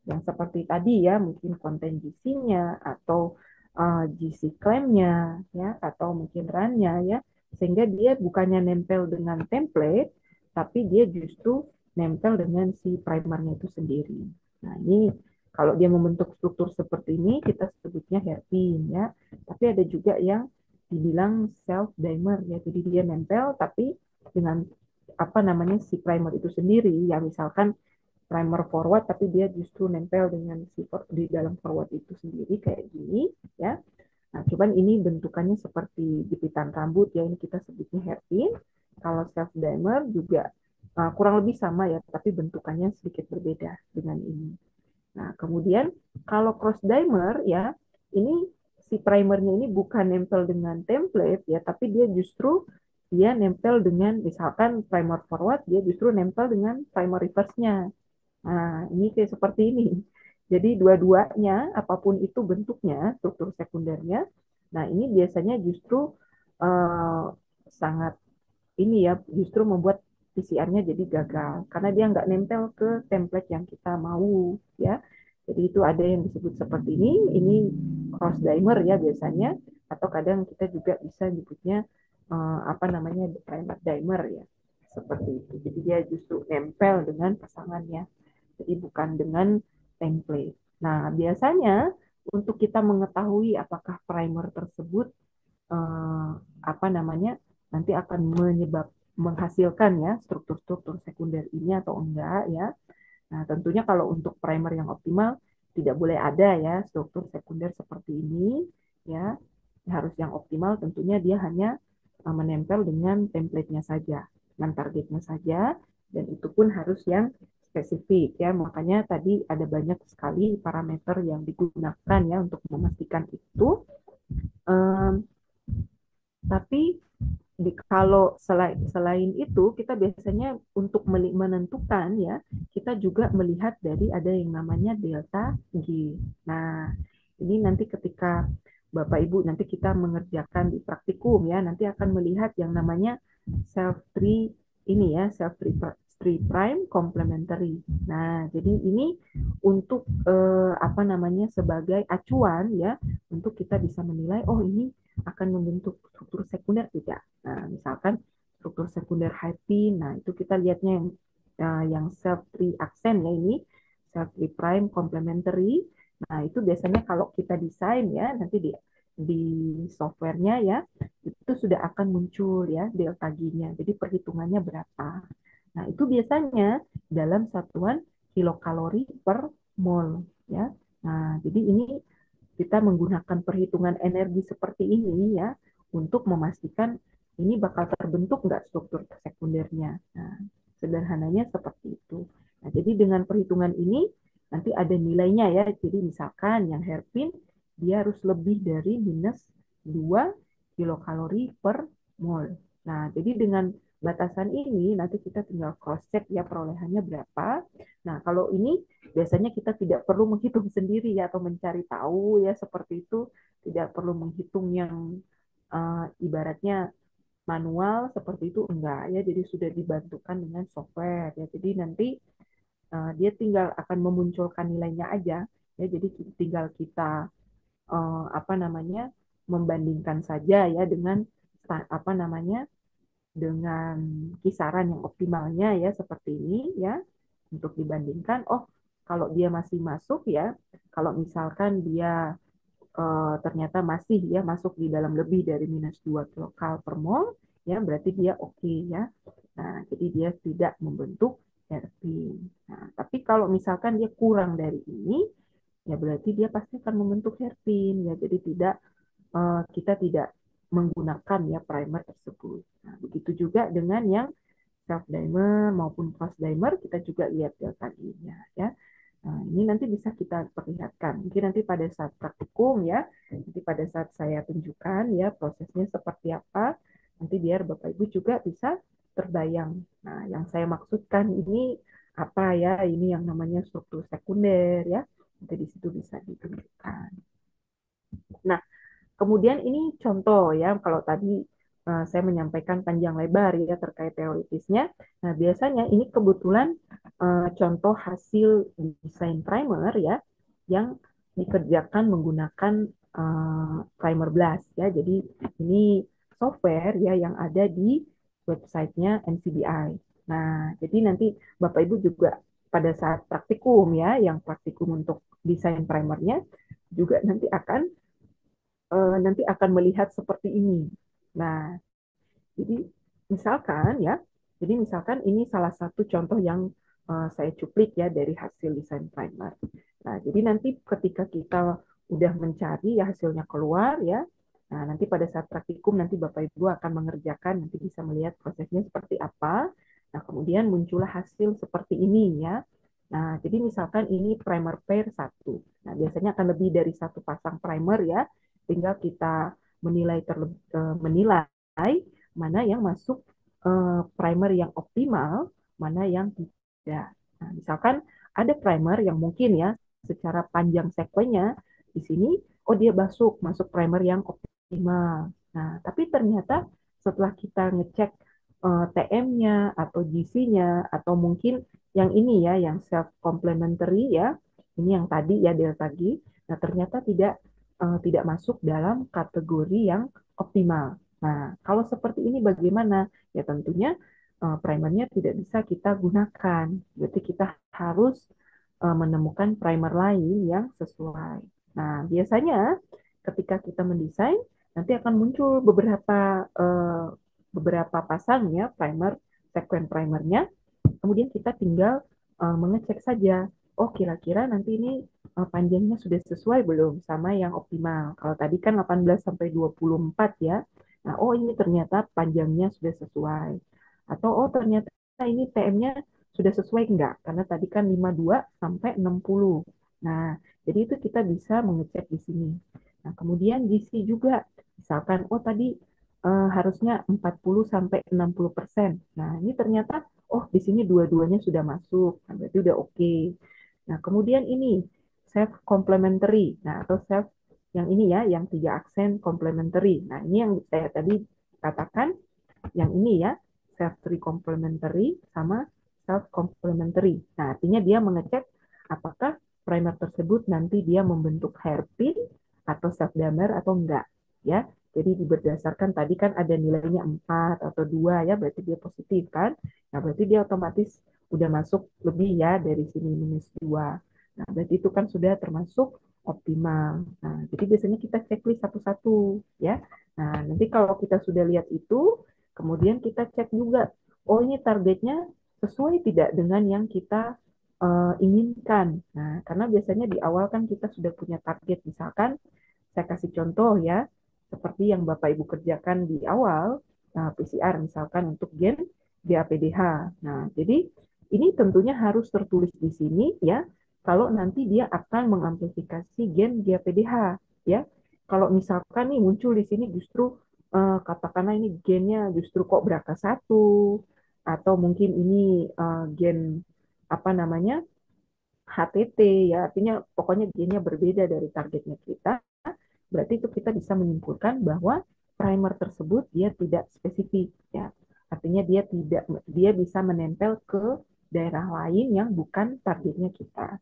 yang seperti tadi ya, mungkin konten GC-nya atau GC claim-nya ya, atau mungkin run-nya ya, sehingga dia bukannya nempel dengan template, tapi dia justru nempel dengan si primernya itu sendiri. Nah, ini kalau dia membentuk struktur seperti ini, kita sebutnya hairpin ya. Tapi ada juga yang dibilang self dimer ya. Jadi dia nempel tapi dengan apa namanya si primer itu sendiri ya, misalkan primer forward tapi dia justru nempel dengan si di dalam forward itu sendiri kayak gini ya. Nah, cuman ini bentukannya seperti jepitan rambut ya, ini kita sebutnya hairpin. Kalau self dimer juga kurang lebih sama ya, tapi bentukannya sedikit berbeda dengan ini. Nah, kemudian kalau cross dimer ya, ini si primernya ini bukan nempel dengan template ya, tapi dia justru dia nempel dengan misalkan primer forward, dia justru nempel dengan primer reverse-nya. Nah, ini kayak seperti ini. Jadi dua-duanya, apapun itu bentuknya, struktur sekundernya, nah ini biasanya justru eh, sangat ini ya, justru membuat PCR-nya jadi gagal karena dia nggak nempel ke template yang kita mau ya. Jadi itu ada yang disebut seperti ini cross dimer ya biasanya, atau kadang kita juga bisa nyebutnya apa namanya primer dimer ya, seperti itu. Jadi dia justru nempel dengan pasangannya, jadi bukan dengan template. Nah, biasanya untuk kita mengetahui apakah primer tersebut eh, apa namanya nanti akan menghasilkan ya struktur-struktur sekunder ini atau enggak ya. Nah, tentunya kalau untuk primer yang optimal tidak boleh ada ya struktur sekunder seperti ini ya. Harus yang optimal tentunya dia hanya menempel dengan template-nya saja, dengan targetnya saja, dan itu pun harus yang spesifik ya. Makanya tadi ada banyak sekali parameter yang digunakan ya untuk memastikan itu. Um, tapi kalau selain itu kita biasanya untuk menentukan ya kita juga melihat dari ada yang namanya delta G. Nah, ini nanti ketika Bapak Ibu nanti kita mengerjakan di praktikum ya, nanti akan melihat yang namanya self tree ini ya, self tree prime complementary. Nah, jadi ini untuk apa namanya sebagai acuan ya untuk kita bisa menilai oh ini akan membentuk struktur sekunder tidak. Nah, misalkan struktur sekunder hairpin, nah itu kita lihatnya yang self tree accent ya ini self tree prime complementary. Nah, itu biasanya kalau kita desain ya nanti di softwarenya ya itu sudah akan muncul ya delta G-nya. Jadi perhitungannya berapa. Nah, itu biasanya dalam satuan kilokalori per mol ya. Nah, jadi ini kita menggunakan perhitungan energi seperti ini ya untuk memastikan ini bakal terbentuk nggak struktur sekundernya. Nah, sederhananya seperti itu. Nah, jadi dengan perhitungan ini nanti ada nilainya ya. Jadi misalkan yang hairpin dia harus lebih dari minus 2 kilokalori per mol. Nah, jadi dengan batasan ini nanti kita tinggal cross check ya perolehannya berapa. Nah, kalau ini biasanya kita tidak perlu menghitung sendiri ya atau mencari tahu ya seperti itu, tidak perlu menghitung yang ibaratnya manual seperti itu enggak ya. Jadi sudah dibantukan dengan software ya. Jadi nanti dia tinggal akan memunculkan nilainya aja ya. Jadi tinggal kita apa namanya membandingkan saja ya dengan apa namanya dengan kisaran yang optimalnya ya seperti ini ya untuk dibandingkan. Oh, kalau dia masih masuk ya, kalau misalkan dia ternyata masih ya masuk di dalam lebih dari -2 kcal per mol ya berarti dia oke ya. Nah, jadi dia tidak membentuk hairpin. Nah, tapi kalau misalkan dia kurang dari ini ya berarti dia pasti akan membentuk hairpin ya. Jadi kita tidak menggunakan ya primer tersebut. Nah, begitu juga dengan yang self dimer maupun cross dimer kita juga lihat delta G-nya ya. Nah, ini nanti bisa kita perlihatkan. Mungkin nanti pada saat praktikum ya, nanti pada saat saya tunjukkan ya prosesnya seperti apa, nanti biar Bapak Ibu juga bisa terbayang. Nah, yang saya maksudkan ini apa ya? Ini yang namanya struktur sekunder ya. Nanti di situ bisa ditunjukkan. Nah, kemudian ini contoh ya, kalau tadi saya menyampaikan panjang lebar ya terkait teoritisnya. Nah, biasanya ini kebetulan contoh hasil desain primer ya yang dikerjakan menggunakan primer blast ya. Jadi ini software ya yang ada di websitenya NCBI. Nah, jadi nanti Bapak Ibu juga pada saat praktikum ya, yang praktikum untuk desain primernya juga nanti akan melihat seperti ini. Nah, jadi misalkan ya, jadi misalkan ini salah satu contoh yang saya cuplik ya dari hasil desain primer. Nah, jadi nanti ketika kita udah mencari ya hasilnya keluar ya, nah nanti pada saat praktikum nanti Bapak Ibu akan mengerjakan, nanti bisa melihat prosesnya seperti apa. Nah, kemudian muncullah hasil seperti ini ya. Nah, jadi misalkan ini primer pair 1. Nah, biasanya akan lebih dari satu pasang primer ya. Tinggal kita menilai mana yang masuk primer yang optimal, mana yang tidak. Nah, misalkan ada primer yang mungkin ya secara panjang sekuennya di sini, oh dia masuk primer yang optimal. Nah, tapi ternyata setelah kita ngecek TM-nya atau GC-nya atau mungkin yang ini ya, yang self complementary ya, ini yang tadi ya delta G. Nah, ternyata tidak masuk dalam kategori yang optimal. Nah, kalau seperti ini bagaimana? Ya tentunya primernya tidak bisa kita gunakan. Berarti kita harus menemukan primer lain yang sesuai. Nah, biasanya ketika kita mendesain, nanti akan muncul beberapa pasang ya primer, sekuen primernya. Kemudian kita tinggal mengecek saja, oh kira-kira nanti ini panjangnya sudah sesuai belum sama yang optimal. Kalau tadi kan 18 sampai 24 ya. Nah, oh ini ternyata panjangnya sudah sesuai. Atau oh ternyata ini TM-nya sudah sesuai enggak? Karena tadi kan 52 sampai 60. Nah, jadi itu kita bisa mengecek di sini. Nah, kemudian GC juga. Misalkan oh tadi harusnya 40 sampai 60%. Nah, ini ternyata oh di sini dua-duanya sudah masuk. Nah, berarti udah oke. Okay. Nah, kemudian ini self complementary. Nah, atau self yang ini ya, yang 3 aksen complementary. Nah, ini yang saya tadi katakan, yang ini ya, self three complementary sama self complementary. Nah, artinya dia mengecek apakah primer tersebut nanti dia membentuk hairpin atau self damer atau enggak, ya. Jadi berdasarkan tadi kan ada nilainya 4 atau 2 ya, berarti dia positif kan. Nah, berarti dia otomatis udah masuk lebih ya dari sini -2. Nah, berarti itu kan sudah termasuk optimal. Nah, jadi biasanya kita checklist satu-satu ya. Nah, nanti kalau kita sudah lihat itu, kemudian kita cek juga, oh ini targetnya sesuai tidak dengan yang kita inginkan. Nah, karena biasanya di awal kan kita sudah punya target, misalkan saya kasih contoh ya, seperti yang Bapak Ibu kerjakan di awal, PCR misalkan untuk gen GAPDH. Nah, jadi ini tentunya harus tertulis di sini ya, kalau nanti dia akan mengamplifikasi gen GAPDH ya. Kalau misalkan nih muncul di sini justru katakanlah ini gennya justru kok BRCA1 atau mungkin ini gen apa namanya HTT ya, artinya pokoknya gennya berbeda dari targetnya kita, berarti itu kita bisa menyimpulkan bahwa primer tersebut dia tidak spesifik ya. Artinya dia bisa menempel ke daerah lain yang bukan targetnya kita.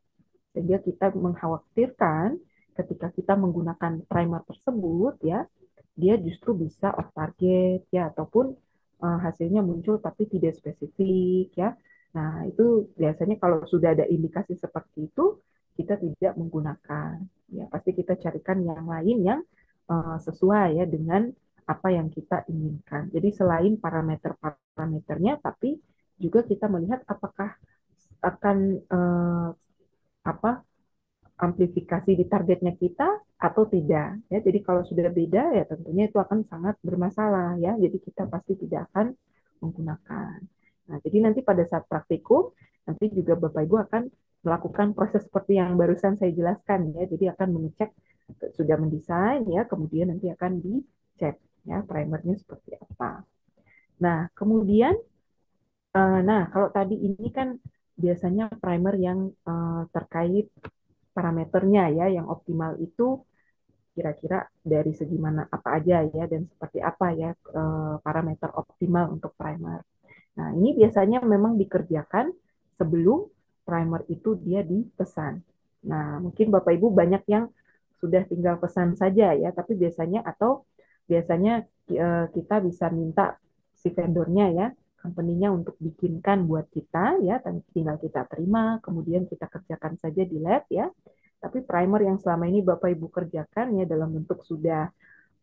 Sehingga kita mengkhawatirkan ketika kita menggunakan primer tersebut ya, dia justru bisa off target ya ataupun hasilnya muncul tapi tidak spesifik ya. Nah, itu biasanya kalau sudah ada indikasi seperti itu, kita tidak menggunakan. Ya, pasti kita carikan yang lain yang sesuai ya dengan apa yang kita inginkan. Jadi selain parameter-parameternya, tapi juga kita melihat apakah akan apa amplifikasi di targetnya kita atau tidak ya. Jadi kalau sudah beda ya tentunya itu akan sangat bermasalah ya. Jadi kita pasti tidak akan menggunakan. Nah, jadi nanti pada saat praktikum nanti juga Bapak Ibu akan melakukan proses seperti yang barusan saya jelaskan ya. Jadi akan mengecek sudah mendesain ya, kemudian nanti akan dicek ya primernya seperti apa. Nah, kemudian nah kalau tadi ini kan biasanya primer yang terkait parameternya ya yang optimal itu kira-kira dari segi mana apa aja ya dan seperti apa ya parameter optimal untuk primer. Nah, ini biasanya memang dikerjakan sebelum primer itu dia dipesan. Nah, mungkin Bapak Ibu banyak yang sudah tinggal pesan saja ya, tapi biasanya kita bisa minta si vendornya ya, company-nya untuk bikinkan buat kita ya, dan tinggal kita terima, kemudian kita kerjakan saja di lab ya. Tapi primer yang selama ini Bapak Ibu kerjakan ya dalam bentuk sudah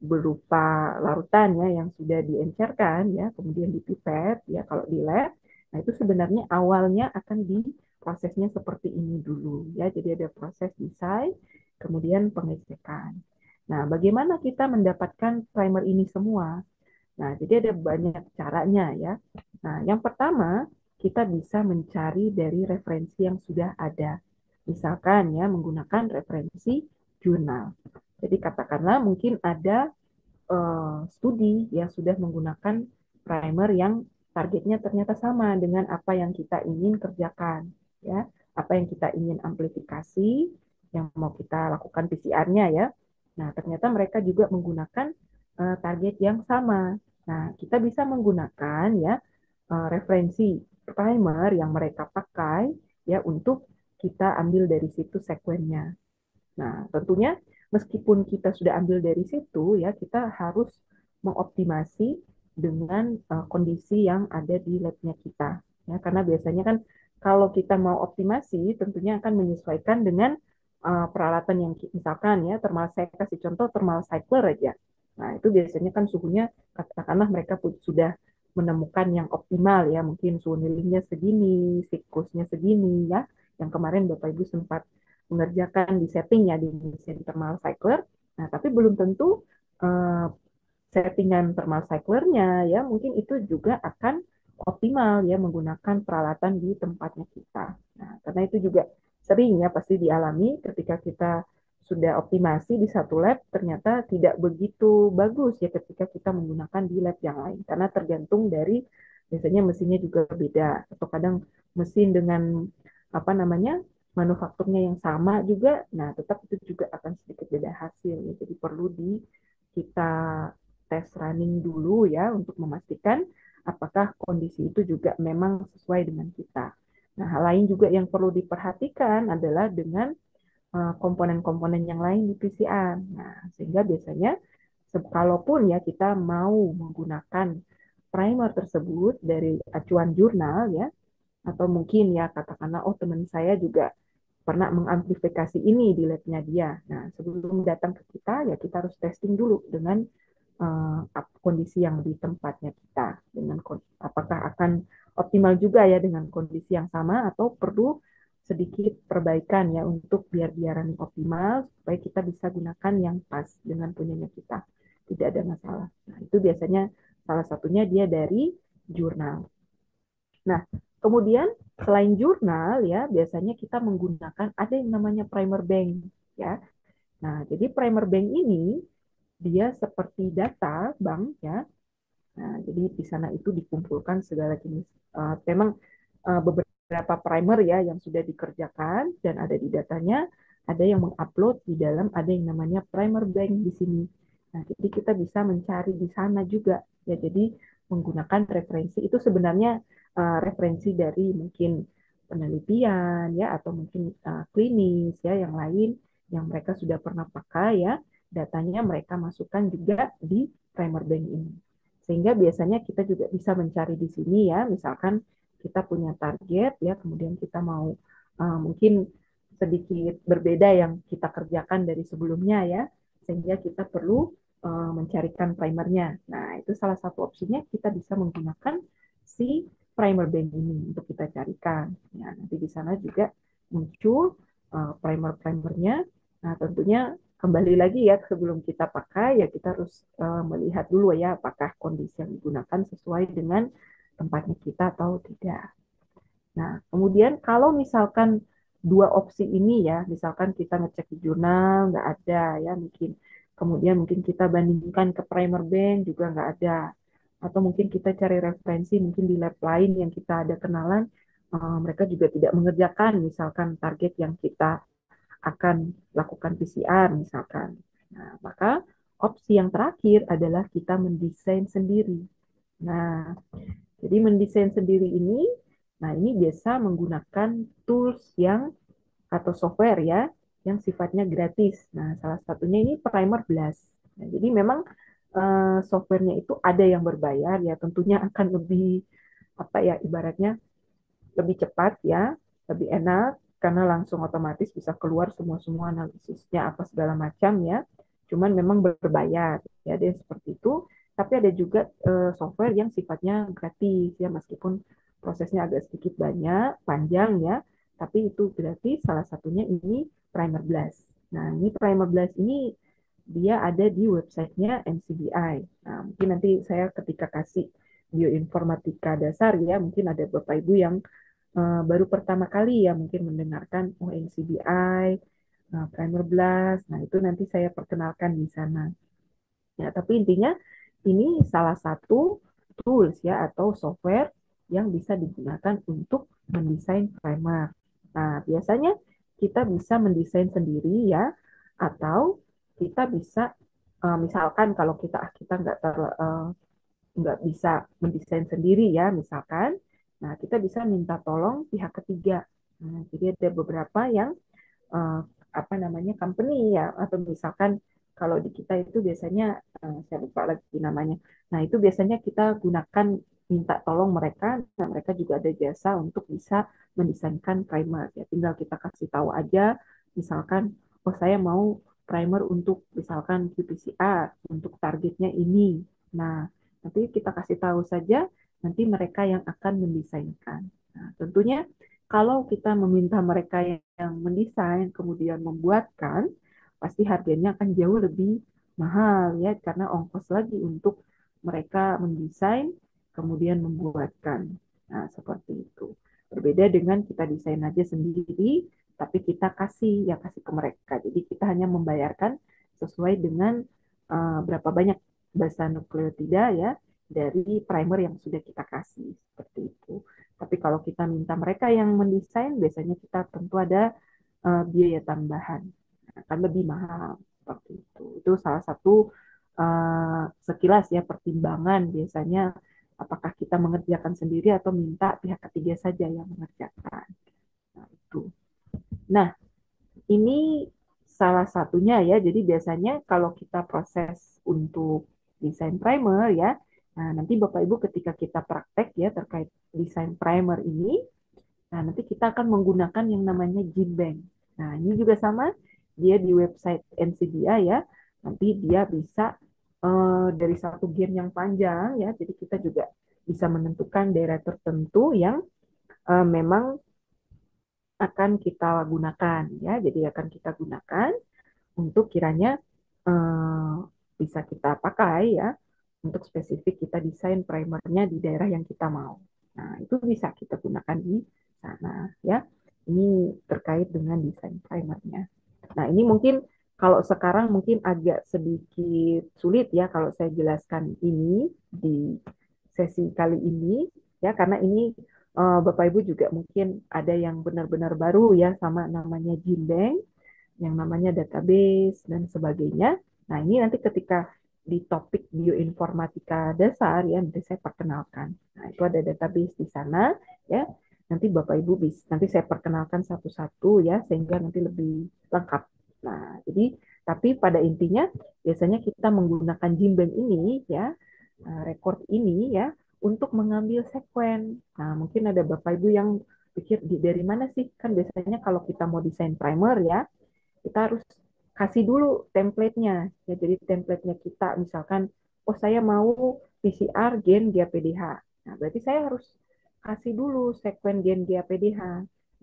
berupa larutan ya yang sudah diencerkan ya, kemudian dipipet ya kalau di lab. Nah, itu sebenarnya awalnya akan prosesnya seperti ini dulu ya. Jadi ada proses desain, kemudian pengecekan. Nah, bagaimana kita mendapatkan primer ini semua? Nah, jadi ada banyak caranya ya. Nah, yang pertama, kita bisa mencari dari referensi yang sudah ada. Misalkan ya, menggunakan referensi jurnal. Jadi katakanlah mungkin ada studi yang sudah menggunakan primer yang targetnya ternyata sama dengan apa yang kita ingin kerjakan. Ya, apa yang kita ingin amplifikasi, yang mau kita lakukan PCR-nya ya. Nah, ternyata mereka juga menggunakan target yang sama. Nah, kita bisa menggunakan ya referensi primer yang mereka pakai ya untuk kita ambil dari situ sekuennya. Nah, tentunya meskipun kita sudah ambil dari situ ya, kita harus mengoptimasi dengan kondisi yang ada di labnya kita. Ya, karena biasanya kan kalau kita mau optimasi, tentunya akan menyesuaikan dengan peralatan yang misalkan ya, saya kasih contoh thermal cycler aja. Nah, itu biasanya kan suhunya katakanlah mereka sudah menemukan yang optimal ya, mungkin suhu kneadingnya segini, siklusnya segini ya. Yang kemarin Bapak Ibu sempat mengerjakan di setting ya di mesin thermal cycler. Nah, tapi belum tentu uh, settingan thermal cyclernya ya mungkin itu juga akan optimal ya menggunakan peralatan di tempatnya kita. Nah, karena itu juga sering ya pasti dialami ketika kita sudah optimasi di satu lab ternyata tidak begitu bagus ya ketika kita menggunakan di lab yang lain karena tergantung dari biasanya mesinnya juga beda atau kadang mesin dengan apa namanya manufakturnya yang sama juga, nah tetap itu juga akan sedikit beda hasil ya. Jadi perlu kita tes running dulu ya untuk memastikan apakah kondisi itu juga memang sesuai dengan kita. Nah, hal lain juga yang perlu diperhatikan adalah dengan komponen-komponen yang lain di PCR. Nah, sehingga biasanya kalaupun ya kita mau menggunakan primer tersebut dari acuan jurnal ya, atau mungkin ya katakanlah oh teman saya juga pernah mengamplifikasi ini di labnya dia. Nah, sebelum datang ke kita ya kita harus testing dulu dengan kondisi yang di tempatnya kita dengan apakah akan optimal juga ya dengan kondisi yang sama atau perlu sedikit perbaikan ya untuk biar running optimal supaya kita bisa gunakan yang pas dengan punyanya kita. Tidak ada masalah. Nah, itu biasanya salah satunya dia dari jurnal. Nah, kemudian selain jurnal ya, biasanya kita menggunakan ada yang namanya primer bank ya. Nah, jadi primer bank ini dia seperti data bank ya. Nah, jadi di sana itu dikumpulkan segala jenis. Memang beberapa primer ya yang sudah dikerjakan dan ada di datanya, ada yang mengupload di dalam, ada yang namanya primer bank di sini. Nah, jadi kita bisa mencari di sana juga ya. Jadi menggunakan referensi itu sebenarnya referensi dari mungkin penelitian ya atau mungkin klinis ya yang lain yang mereka sudah pernah pakai ya. Datanya mereka masukkan juga di primer bank ini. Sehingga biasanya kita juga bisa mencari di sini ya, misalkan kita punya target ya, kemudian kita mau mungkin sedikit berbeda yang kita kerjakan dari sebelumnya ya, sehingga kita perlu mencarikan primernya. Nah, itu salah satu opsinya kita bisa menggunakan si primer bank ini untuk kita carikan. Ya, nanti di sana juga muncul primer-primernya. Nah, tentunya kembali lagi ya sebelum kita pakai ya kita harus melihat dulu ya apakah kondisi yang digunakan sesuai dengan tempatnya kita atau tidak. Nah, kemudian kalau misalkan dua opsi ini ya, misalkan kita ngecek di jurnal nggak ada ya mungkin, kemudian mungkin kita bandingkan ke primer bank juga nggak ada, atau mungkin kita cari referensi mungkin di lab lain yang kita ada kenalan, mereka juga tidak mengerjakan misalkan target yang kita akan lakukan PCR misalkan. Nah, maka opsi yang terakhir adalah kita mendesain sendiri. Nah, jadi mendesain sendiri ini, nah ini biasa menggunakan tools yang atau software ya, yang sifatnya gratis. Nah, salah satunya ini Primer Blast. Nah, jadi memang softwarenya itu ada yang berbayar ya, tentunya akan lebih apa ya ibaratnya lebih cepat ya, lebih enak karena langsung otomatis bisa keluar semua-semua analisisnya apa segala macam ya. Cuman memang berbayar ya, ada yang seperti itu. Tapi ada juga software yang sifatnya gratis ya, meskipun prosesnya agak sedikit banyak, panjang ya, tapi itu gratis. Salah satunya ini Primer Blast. Nah, ini Primer Blast ini dia ada di websitenya NCBI. Nah, mungkin nanti saya ketika kasih bioinformatika dasar ya, mungkin ada Bapak Ibu yang baru pertama kali ya mungkin mendengarkan NCBI, Primer Blast. Nah, itu nanti saya perkenalkan di sana. Ya, tapi intinya ini salah satu tools ya atau software yang bisa digunakan untuk mendesain primer. Nah, biasanya kita bisa mendesain sendiri ya, atau kita bisa misalkan kalau kita nggak bisa mendesain sendiri ya misalkan, nah kita bisa minta tolong pihak ketiga. Nah, jadi ada beberapa yang uh, apa namanya company ya atau misalkan kalau di kita itu biasanya saya lupa lagi namanya. Nah itu biasanya kita gunakan minta tolong mereka. Nah mereka juga ada jasa untuk bisa mendesainkan primer. Ya tinggal kita kasih tahu aja. Misalkan oh saya mau primer untuk misalkan qPCR untuk targetnya ini. Nah nanti kita kasih tahu saja. Nanti mereka yang akan mendesainkan. Nah tentunya kalau kita meminta mereka yang mendesain kemudian membuatkan, pasti harganya akan jauh lebih mahal ya karena ongkos lagi untuk mereka mendesain kemudian membuatkan. Nah, seperti itu. Berbeda dengan kita desain aja sendiri, tapi kita kasih ke mereka. Jadi kita hanya membayarkan sesuai dengan berapa banyak basa nukleotida ya dari primer yang sudah kita kasih seperti itu. Tapi kalau kita minta mereka yang mendesain, biasanya kita tentu ada biaya tambahan, akan lebih mahal seperti itu. Itu salah satu sekilas ya pertimbangan biasanya apakah kita mengerjakan sendiri atau minta pihak ketiga saja yang mengerjakan. Nah, itu. Nah, ini salah satunya ya. Jadi biasanya kalau kita proses untuk desain primer ya, nah nanti Bapak Ibu ketika kita praktek ya terkait desain primer ini, nah, nanti kita akan menggunakan yang namanya GenBank. Nah, ini juga sama, dia di website NCBI ya. Nanti dia bisa dari satu gen yang panjang ya, jadi kita juga bisa menentukan daerah tertentu yang memang akan kita gunakan ya. Jadi akan kita gunakan untuk kiranya eh, bisa kita pakai ya untuk spesifik kita desain primernya di daerah yang kita mau. Nah, itu bisa kita gunakan di sana ya. Ini terkait dengan desain primernya. Nah, ini mungkin Kalau sekarang mungkin agak sedikit sulit ya kalau saya jelaskan ini di sesi kali ini ya karena ini Bapak Ibu juga mungkin ada yang benar-benar baru ya sama namanya Gembeng, yang namanya database dan sebagainya. Nah, ini nanti ketika di topik bioinformatika dasar ya nanti saya perkenalkan. Nah, itu ada database di sana ya. Nanti Bapak Ibu bisa nanti saya perkenalkan satu-satu ya sehingga nanti lebih lengkap. Nah, jadi tapi pada intinya biasanya kita menggunakan Jimbeng ini ya, record ini ya untuk mengambil sekuen. Nah, mungkin ada Bapak Ibu yang pikir dari mana sih? Kan biasanya kalau kita mau desain primer ya, kita harus kasih dulu template-nya. Ya, jadi template-nya kita misalkan, oh saya mau PCR gen GAPDH. Nah, berarti saya harus kasih dulu sekuen gen GAPDH.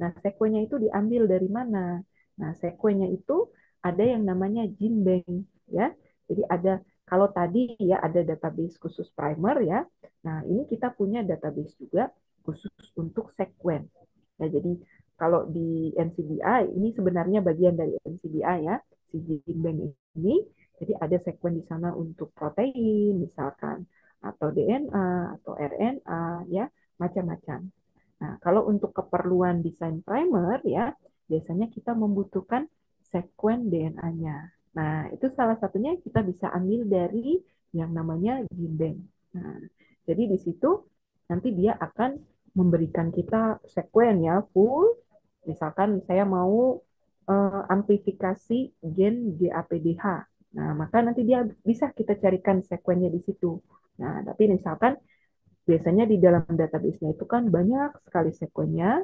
Nah, sekuennya itu diambil dari mana? Nah, sekuennya itu ada yang namanya GenBank ya. Jadi ada kalau tadi ya ada database khusus primer ya. Nah, ini kita punya database juga khusus untuk sekuen. Nah, jadi kalau di NCBI ini sebenarnya bagian dari NCBI ya, si GenBank ini. Jadi ada sekuen di sana untuk protein misalkan atau DNA atau RNA ya, macam-macam. Nah, kalau untuk keperluan desain primer ya, biasanya kita membutuhkan sekuen DNA-nya. Nah, itu salah satunya kita bisa ambil dari yang namanya GenBank. Nah, jadi di situ nanti dia akan memberikan kita sekuen ya full. Misalkan saya mau amplifikasi gen GAPDH. Nah, maka nanti dia bisa kita carikan sekuennya di situ. Nah, tapi misalkan biasanya di dalam database-nya itu kan banyak sekali sekuennya.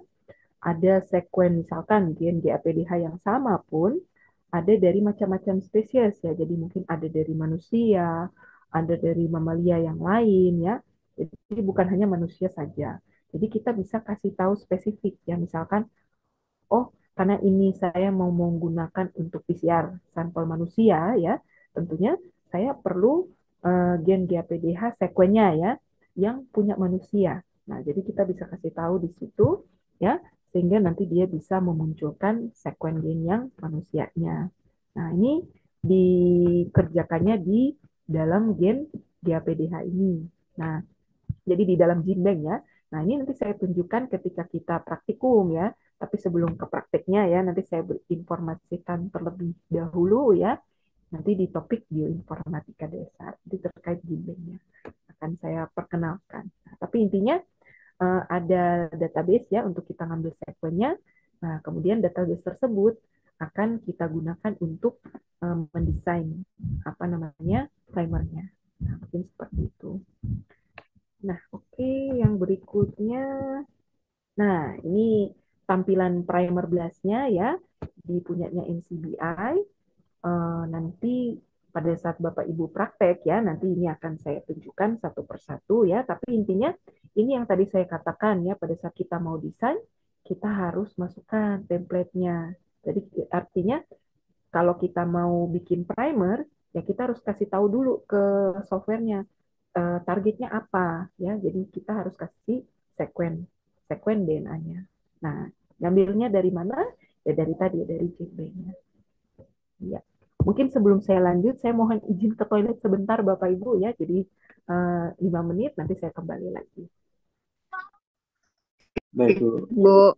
Ada sekuen misalkan gen GAPDH yang sama pun ada dari macam-macam spesies ya. Jadi mungkin ada dari manusia, ada dari mamalia yang lain ya. Jadi bukan hanya manusia saja. Jadi kita bisa kasih tahu spesifik ya. Misalkan, oh karena ini saya mau menggunakan untuk PCR sampel manusia ya, tentunya saya perlu gen GAPDH sekuennya ya yang punya manusia. Nah, jadi kita bisa kasih tahu di situ ya sehingga nanti dia bisa memunculkan sekuen gen yang manusianya. Nah, ini dikerjakannya di dalam gen GAPDH ini. Nah, jadi di dalam Gymbank ya. Nah, ini nanti saya tunjukkan ketika kita praktikum ya. Tapi sebelum ke prakteknya ya, nanti saya berinformasikan terlebih dahulu ya. Nanti di topik bioinformatika dasar, itu terkait Gymbanknya akan saya perkenalkan. Nah, tapi intinya ada database ya untuk kita ngambil sekuennya. Nah, kemudian database tersebut akan kita gunakan untuk mendesain apa namanya primernya. Nah, mungkin seperti itu. Nah, oke, yang berikutnya. Nah, ini tampilan primer blastnya ya, di punyanya NCBI. Nanti pada saat Bapak Ibu praktek ya, nanti ini akan saya tunjukkan satu persatu ya. Tapi intinya ini yang tadi saya katakan ya, pada saat kita mau desain, kita harus masukkan template-nya. Jadi artinya kalau kita mau bikin primer, ya kita harus kasih tahu dulu ke softwarenya targetnya apa ya. Jadi kita harus kasih sekuen sekuen DNA-nya. Nah, ngambilnya dari mana? Ya dari tadi ya dari GenBank-nya. Ya. Mungkin sebelum saya lanjut, saya mohon izin ke toilet sebentar Bapak Ibu ya. Jadi 5 menit nanti saya kembali lagi. Baik, Bu. Bu.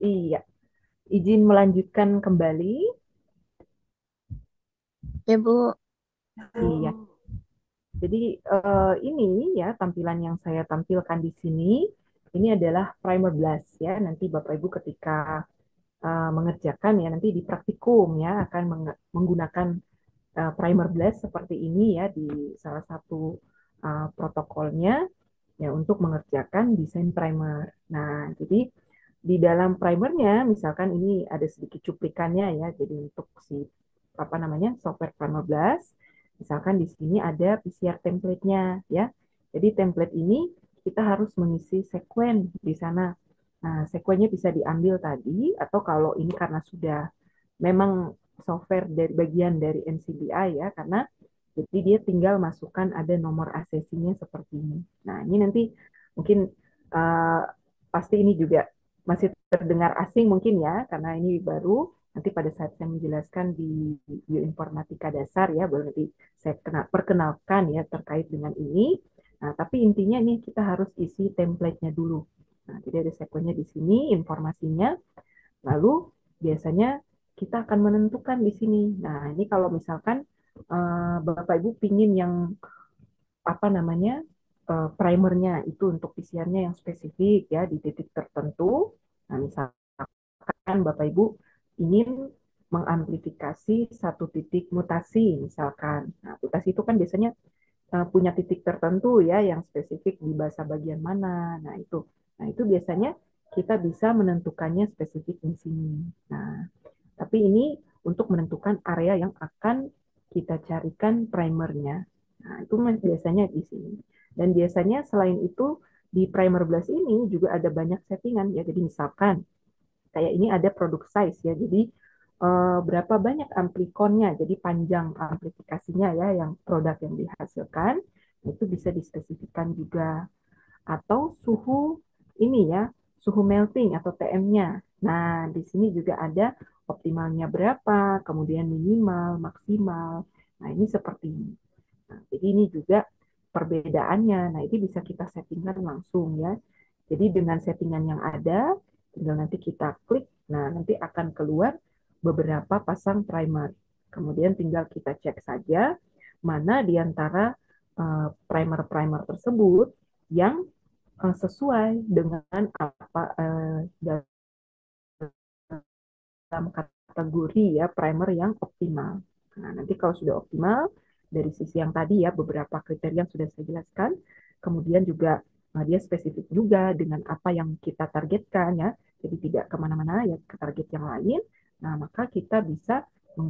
Iya, izin melanjutkan kembali. Ya, Bu. Iya, jadi ini ya tampilan yang saya tampilkan di sini. Ini adalah primer blast ya. Nanti Bapak Ibu ketika mengerjakan ya nanti di praktikum ya akan menggunakan primer blast seperti ini ya di salah satu protokolnya ya untuk mengerjakan desain primer. Nah, jadi di dalam primernya misalkan ini ada sedikit cuplikannya ya. Jadi untuk si apa namanya software Primer Blast, misalkan di sini ada PCR template-nya ya. Jadi template ini kita harus mengisi sekuen di sana. Nah, sekuennya bisa diambil tadi atau kalau ini karena sudah memang software dari bagian dari NCBI ya karena jadi dia tinggal masukkan ada nomor ACC-nya seperti ini. Nah, ini nanti mungkin uh, pasti ini juga masih terdengar asing mungkin ya, karena ini baru. Nanti pada saat saya menjelaskan di bioinformatika dasar ya, baru nanti saya perkenalkan ya terkait dengan ini. Nah, tapi intinya nih kita harus isi template-nya dulu. Nah, jadi ada sekuennya di sini, informasinya. Lalu biasanya kita akan menentukan di sini. Nah, ini kalau misalkan Bapak Ibu pingin yang apa namanya primernya itu untuk PCR-nya yang spesifik ya di titik tertentu. Nah, misalkan Bapak Ibu ingin mengamplifikasi satu titik mutasi misalkan. Nah, mutasi itu kan biasanya punya titik tertentu ya yang spesifik di bahasa bagian mana. Nah, itu. Nah, itu biasanya kita bisa menentukannya spesifik di sini. Nah, tapi ini untuk menentukan area yang akan kita carikan primernya. Nah, itu biasanya di sini. Dan biasanya selain itu di primer blast ini juga ada banyak settingan ya. Jadi misalkan kayak ini ada product size ya. Jadi berapa banyak amplikonnya, jadi panjang amplifikasinya ya yang produk yang dihasilkan itu bisa dispesifikkan juga atau suhu ini ya, suhu melting atau TM-nya. Nah, di sini juga ada optimalnya berapa, kemudian minimal, maksimal. Nah, ini seperti ini. Nah, jadi ini juga perbedaannya. Nah, ini bisa kita settingkan langsung ya. Jadi dengan settingan yang ada, tinggal nanti kita klik. Nah, nanti akan keluar beberapa pasang primer. Kemudian tinggal kita cek saja mana di antara primer-primer tersebut yang sesuai dengan apa dalam kategori ya primer yang optimal. Nah, nanti kalau sudah optimal dari sisi yang tadi ya beberapa kriteria yang sudah saya jelaskan, kemudian juga dia spesifik juga dengan apa yang kita targetkan ya, jadi tidak kemana-mana ya ke target yang lain. Nah, maka kita bisa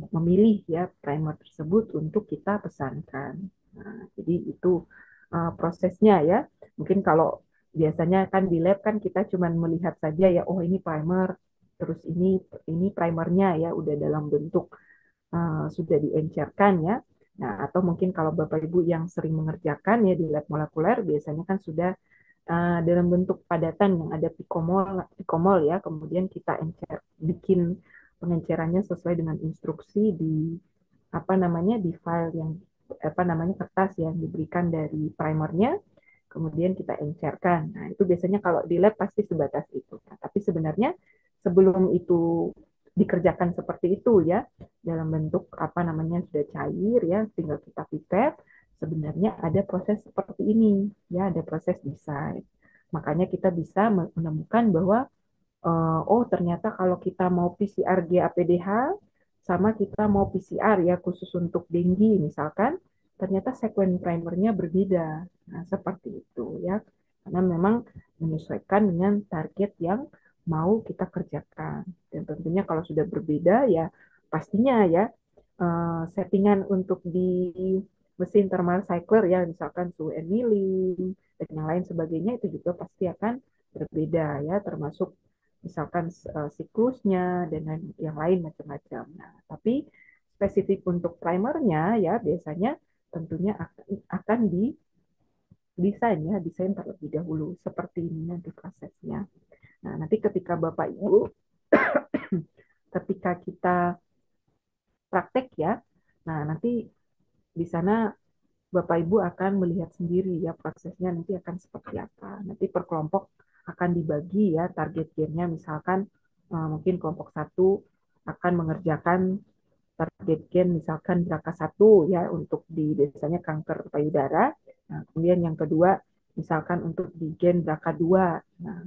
memilih ya primer tersebut untuk kita pesankan. Nah, jadi itu prosesnya ya. Mungkin kalau biasanya kan di lab kan kita cuma melihat saja ya, oh ini primer, terus ini primernya ya udah dalam bentuk sudah diencerkan ya. Nah, atau mungkin kalau Bapak Ibu yang sering mengerjakan ya di lab molekuler biasanya kan sudah dalam bentuk padatan yang ada pikomol pikomol ya, kemudian kita encer bikin pengencerannya sesuai dengan instruksi di apa namanya di file yang apa namanya kertas yang diberikan dari primernya kemudian kita encerkan. Nah, itu biasanya kalau di lab pasti sebatas itu. Nah, tapi sebenarnya sebelum itu dikerjakan seperti itu ya, dalam bentuk apa namanya sudah cair ya, tinggal kita pipet, sebenarnya ada proses seperti ini ya, ada proses desain. Makanya kita bisa menemukan bahwa oh ternyata kalau kita mau PCR GAPDH sama kita mau PCR ya khusus untuk dengue misalkan, ternyata sekuen primernya berbeda. Nah, seperti itu ya. Karena memang menyesuaikan dengan target yang mau kita kerjakan. Dan tentunya kalau sudah berbeda ya pastinya ya settingan untuk di mesin thermal cycler ya misalkan suhu annealing dan yang lain sebagainya itu juga pasti akan berbeda ya termasuk misalkan siklusnya dan yang lain macam-macam. Nah, tapi spesifik untuk primernya ya biasanya tentunya akan didesain ya, desain terlebih dahulu seperti ini nanti prosesnya. Nah, nanti ketika Bapak Ibu ketika kita praktek ya, nah nanti di sana Bapak Ibu akan melihat sendiri ya prosesnya nanti akan seperti apa. Nanti per kelompok akan dibagi ya target gennya misalkan Mungkin kelompok satu akan mengerjakan target gen misalkan BRCA1 ya untuk di biasanya kanker payudara. Nah, kemudian yang kedua misalkan untuk di gen BRCA2. Nah,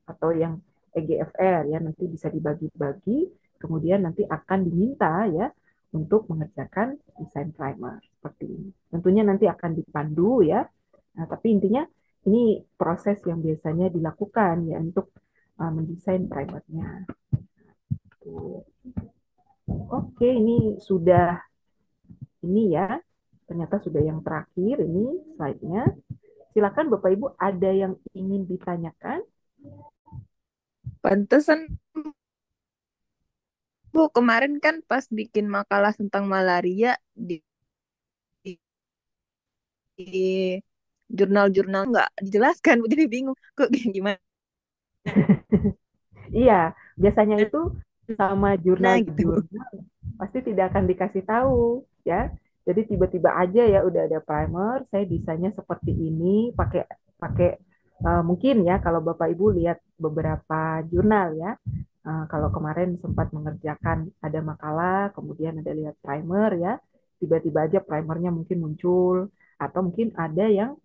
atau yang EGFR ya nanti bisa dibagi-bagi kemudian nanti akan diminta ya untuk mengerjakan desain primer seperti ini. Tentunya nanti akan dipandu ya. Nah, tapi intinya ini proses yang biasanya dilakukan ya untuk mendesain primernya. Oke, ini sudah ini ya. Ternyata sudah yang terakhir ini slide-nya. Silakan Bapak Ibu ada yang ingin ditanyakan? Pantesan Bu, kemarin kan pas bikin makalah tentang malaria di jurnal-jurnal nggak dijelaskan, Bu, jadi bingung. Kok gimana Iya, biasanya itu sama gitu, Bu? jurnal-jurnal pasti tidak akan dikasih tahu ya. Jadi tiba-tiba aja ya udah ada primer, saya desainnya seperti ini, pakai pakai mungkin ya kalau Bapak Ibu lihat beberapa jurnal ya. Kalau kemarin sempat mengerjakan ada makalah, kemudian ada lihat primer ya, tiba-tiba aja primernya mungkin muncul atau mungkin ada yang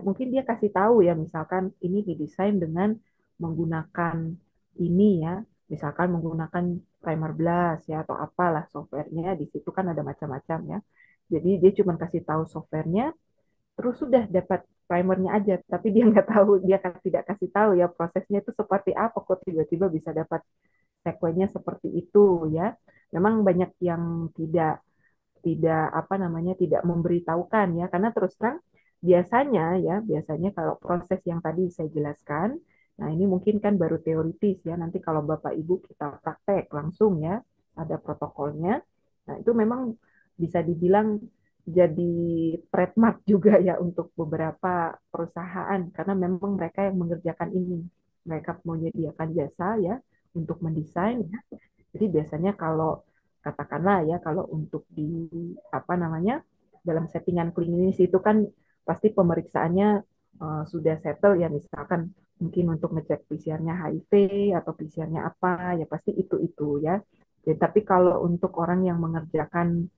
mungkin dia kasih tahu ya misalkan ini didesain dengan menggunakan ini ya misalkan menggunakan primer blast ya atau apalah softwarenya di situ kan ada macam-macam ya jadi dia cuma kasih tahu softwarenya terus sudah dapat primernya aja tapi dia nggak tahu dia tidak kasih tahu ya prosesnya itu seperti apa kok tiba-tiba bisa dapat sekuennya seperti itu ya memang banyak yang tidak tidak apa namanya tidak memberitahukan ya karena terus terang biasanya ya biasanya kalau proses yang tadi saya jelaskan nah ini mungkin kan baru teoritis ya nanti kalau Bapak Ibu kita praktek langsung ya ada protokolnya nah itu memang bisa dibilang jadi trademark juga ya untuk beberapa perusahaan karena memang mereka yang mengerjakan ini mereka menyediakan jasa ya untuk mendesain ya jadi biasanya kalau katakanlah ya kalau untuk di apa namanya dalam settingan klinis itu kan pasti pemeriksaannya sudah settle ya misalkan mungkin untuk ngecek PCR-nya HIV atau PCR-nya apa ya pasti itu ya. Jadi, tapi kalau untuk orang yang mengerjakan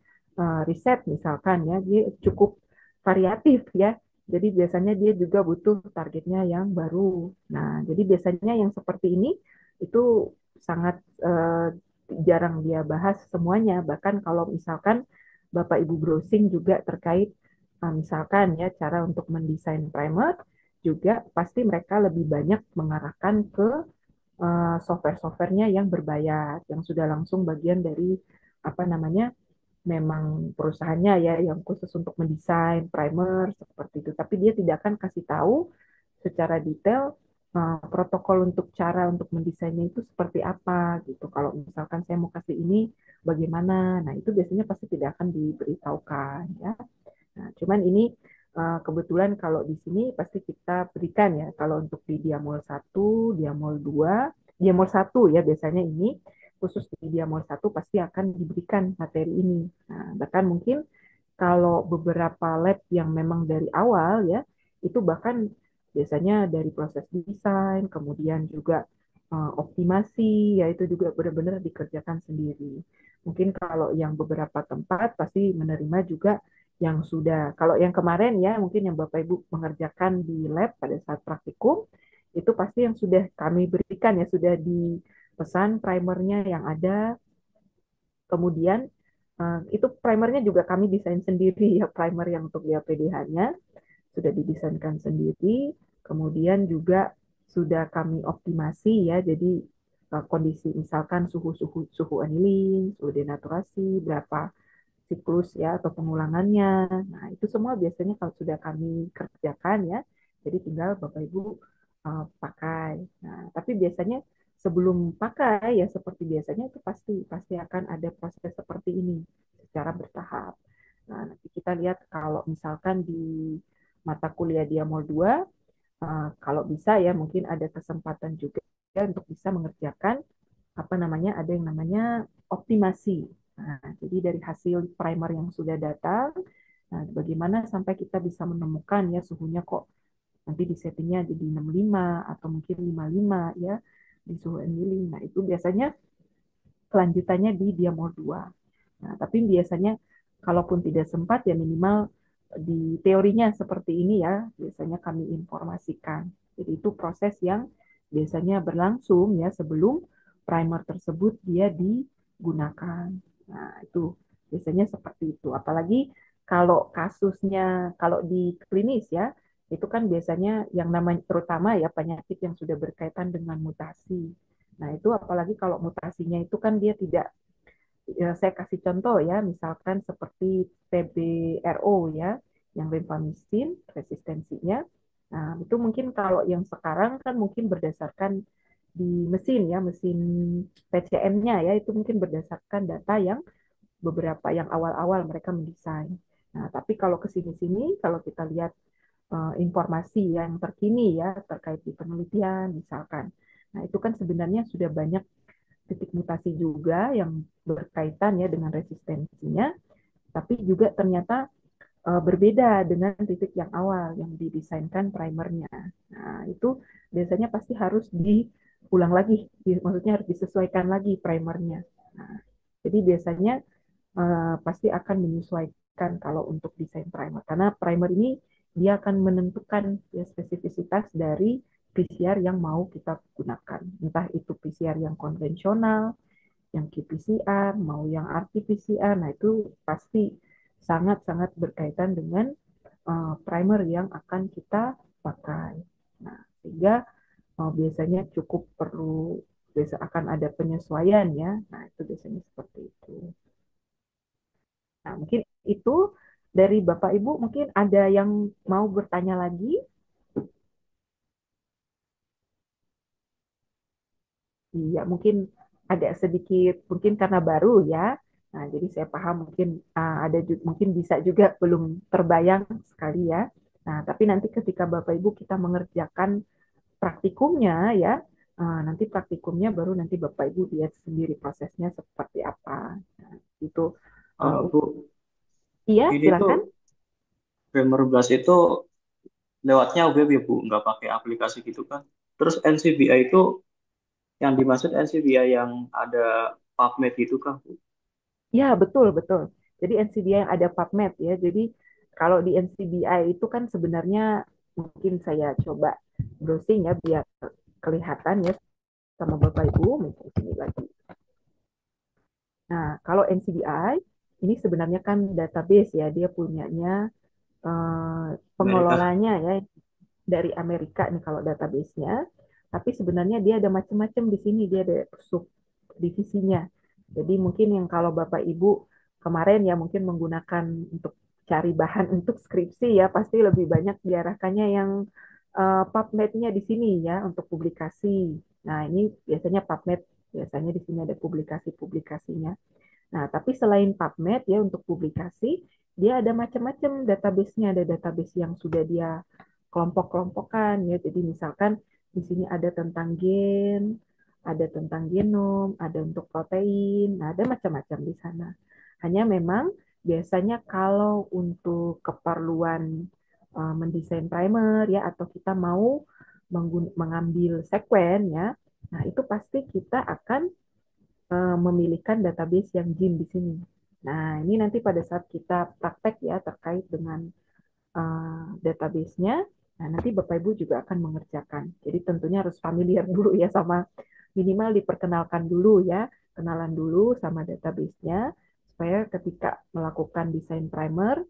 riset misalkan ya dia cukup variatif ya. Jadi biasanya dia juga butuh targetnya yang baru. Nah, jadi biasanya yang seperti ini itu sangat jarang dia bahas semuanya. Bahkan kalau misalkan Bapak Ibu browsing juga terkait misalkan ya cara untuk mendesain primer juga pasti mereka lebih banyak mengarahkan ke software-softwarenya yang berbayar, yang sudah langsung bagian dari apa namanya memang perusahaannya ya yang khusus untuk mendesain primer seperti itu. Tapi dia tidak akan kasih tahu secara detail protokol untuk cara untuk mendesainnya itu seperti apa gitu. Kalau misalkan saya mau kasih ini bagaimana, nah itu biasanya pasti tidak akan diberitahukan ya. Nah, cuman ini kebetulan kalau di sini pasti kita berikan ya. Kalau untuk di Diamol 1, Diamol 2, Diamol 1 ya biasanya ini khusus di Diamol 1 pasti akan diberikan materi ini. Nah, bahkan mungkin kalau beberapa lab yang memang dari awal ya, itu bahkan biasanya dari proses desain, kemudian juga optimasi, ya itu juga benar-benar dikerjakan sendiri. Mungkin kalau yang beberapa tempat pasti menerima juga yang sudah, kalau yang kemarin ya mungkin yang Bapak Ibu mengerjakan di lab pada saat praktikum, itu pasti yang sudah kami berikan ya, sudah dipesan primernya yang ada, kemudian itu primernya juga kami desain sendiri ya, primer yang untuk LPDH-nya sudah didesainkan sendiri, kemudian juga sudah kami optimasi ya, jadi kondisi misalkan suhu anilin, suhu denaturasi, berapa siklus ya atau pengulangannya. Nah, itu semua biasanya kalau sudah kami kerjakan ya, jadi tinggal Bapak Ibu pakai. Nah, tapi biasanya sebelum pakai ya seperti biasanya itu pasti pasti akan ada proses seperti ini secara bertahap. Nah, nanti kita lihat kalau misalkan di mata kuliah Diamol 2 kalau bisa ya mungkin ada kesempatan juga untuk bisa mengerjakan apa namanya ada yang namanya optimasi. Nah, jadi dari hasil primer yang sudah datang, nah, bagaimana sampai kita bisa menemukan ya suhunya kok nanti di settingnya jadi 65 atau mungkin 55 ya. di suhu annealing. Nah, itu biasanya kelanjutannya di diamol 2. Nah, tapi biasanya kalaupun tidak sempat ya minimal di teorinya seperti ini ya, biasanya kami informasikan. Jadi itu proses yang biasanya berlangsung ya sebelum primer tersebut dia digunakan. Nah, itu biasanya seperti itu. Apalagi kalau kasusnya kalau di klinis ya, itu kan biasanya yang namanya terutama ya penyakit yang sudah berkaitan dengan mutasi. Nah, itu apalagi kalau mutasinya itu kan dia tidak, ya, saya kasih contoh ya, misalkan seperti TBRO ya, yang rifampicin resistensinya. Nah, itu mungkin kalau yang sekarang kan mungkin berdasarkan di mesin ya, mesin PCM-nya ya, itu mungkin berdasarkan data yang beberapa yang awal-awal mereka mendesain. Nah, tapi kalau ke sini-sini, kalau kita lihat informasi yang terkini ya terkait di penelitian misalkan. Nah, itu kan sebenarnya sudah banyak titik mutasi juga yang berkaitan ya dengan resistensinya, tapi juga ternyata berbeda dengan titik yang awal yang didesainkan primernya. Nah, itu biasanya pasti harus diulang lagi, maksudnya harus disesuaikan lagi primernya. Nah, jadi biasanya pasti akan menyesuaikan kalau untuk desain primer, karena primer ini dia akan menentukan ya spesifisitas dari PCR yang mau kita gunakan, entah itu PCR yang konvensional, yang qPCR, mau yang RT-PCR. Nah, itu pasti sangat-sangat berkaitan dengan primer yang akan kita pakai. Nah, sehingga biasanya cukup perlu, biasa akan ada penyesuaian ya. Nah, itu biasanya seperti itu. Nah, mungkin itu dari Bapak Ibu, mungkin ada yang mau bertanya lagi? Iya, mungkin agak sedikit, mungkin karena baru ya. Nah, jadi saya paham mungkin ada mungkin bisa juga belum terbayang sekali ya. Nah, tapi nanti ketika Bapak Ibu kita mengerjakan praktikumnya ya, nanti praktikumnya baru nanti Bapak Ibu lihat sendiri prosesnya seperti apa. Nah, itu Bu, iya, ini tuh silakan. Grammar Blast itu lewatnya web ya Bu, nggak pakai aplikasi gitu kan. Terus NCBI itu yang dimaksud NCBI yang ada PubMed gitu kan Bu? Ya, betul, betul. Jadi NCBI yang ada PubMed ya. Jadi kalau di NCBI itu kan sebenarnya mungkin saya coba browsing ya biar kelihatan ya sama Bapak Ibu. Mungkin sini lagi. Nah, kalau NCBI ini sebenarnya kan database ya. Dia punyanya Amerika. pengelolanya ya dari Amerika nih kalau database-nya. Tapi sebenarnya dia ada macam-macam di sini. Dia ada sub divisinya. Jadi mungkin yang kalau Bapak Ibu kemarin ya mungkin menggunakan untuk cari bahan untuk skripsi ya pasti lebih banyak diarahkannya yang PubMed-nya di sini ya untuk publikasi. Nah, ini biasanya PubMed, biasanya di sini ada publikasi-publikasinya. Nah, tapi selain PubMed ya untuk publikasi, dia ada macam-macam database-nya, ada database yang sudah dia kelompok-kelompokkan ya. Jadi misalkan di sini ada tentang gen, ada tentang genom, ada untuk protein, nah, ada macam-macam di sana. Hanya memang biasanya kalau untuk keperluan mendesain primer ya atau kita mau mengambil sekuen ya, nah itu pasti kita akan memilihkan database yang GIM di sini. Nah, ini nanti pada saat kita praktek ya terkait dengan database-nya, nah nanti Bapak Ibu juga akan mengerjakan. Jadi tentunya harus familiar dulu ya sama, minimal diperkenalkan dulu ya, kenalan dulu sama database-nya supaya ketika melakukan desain primer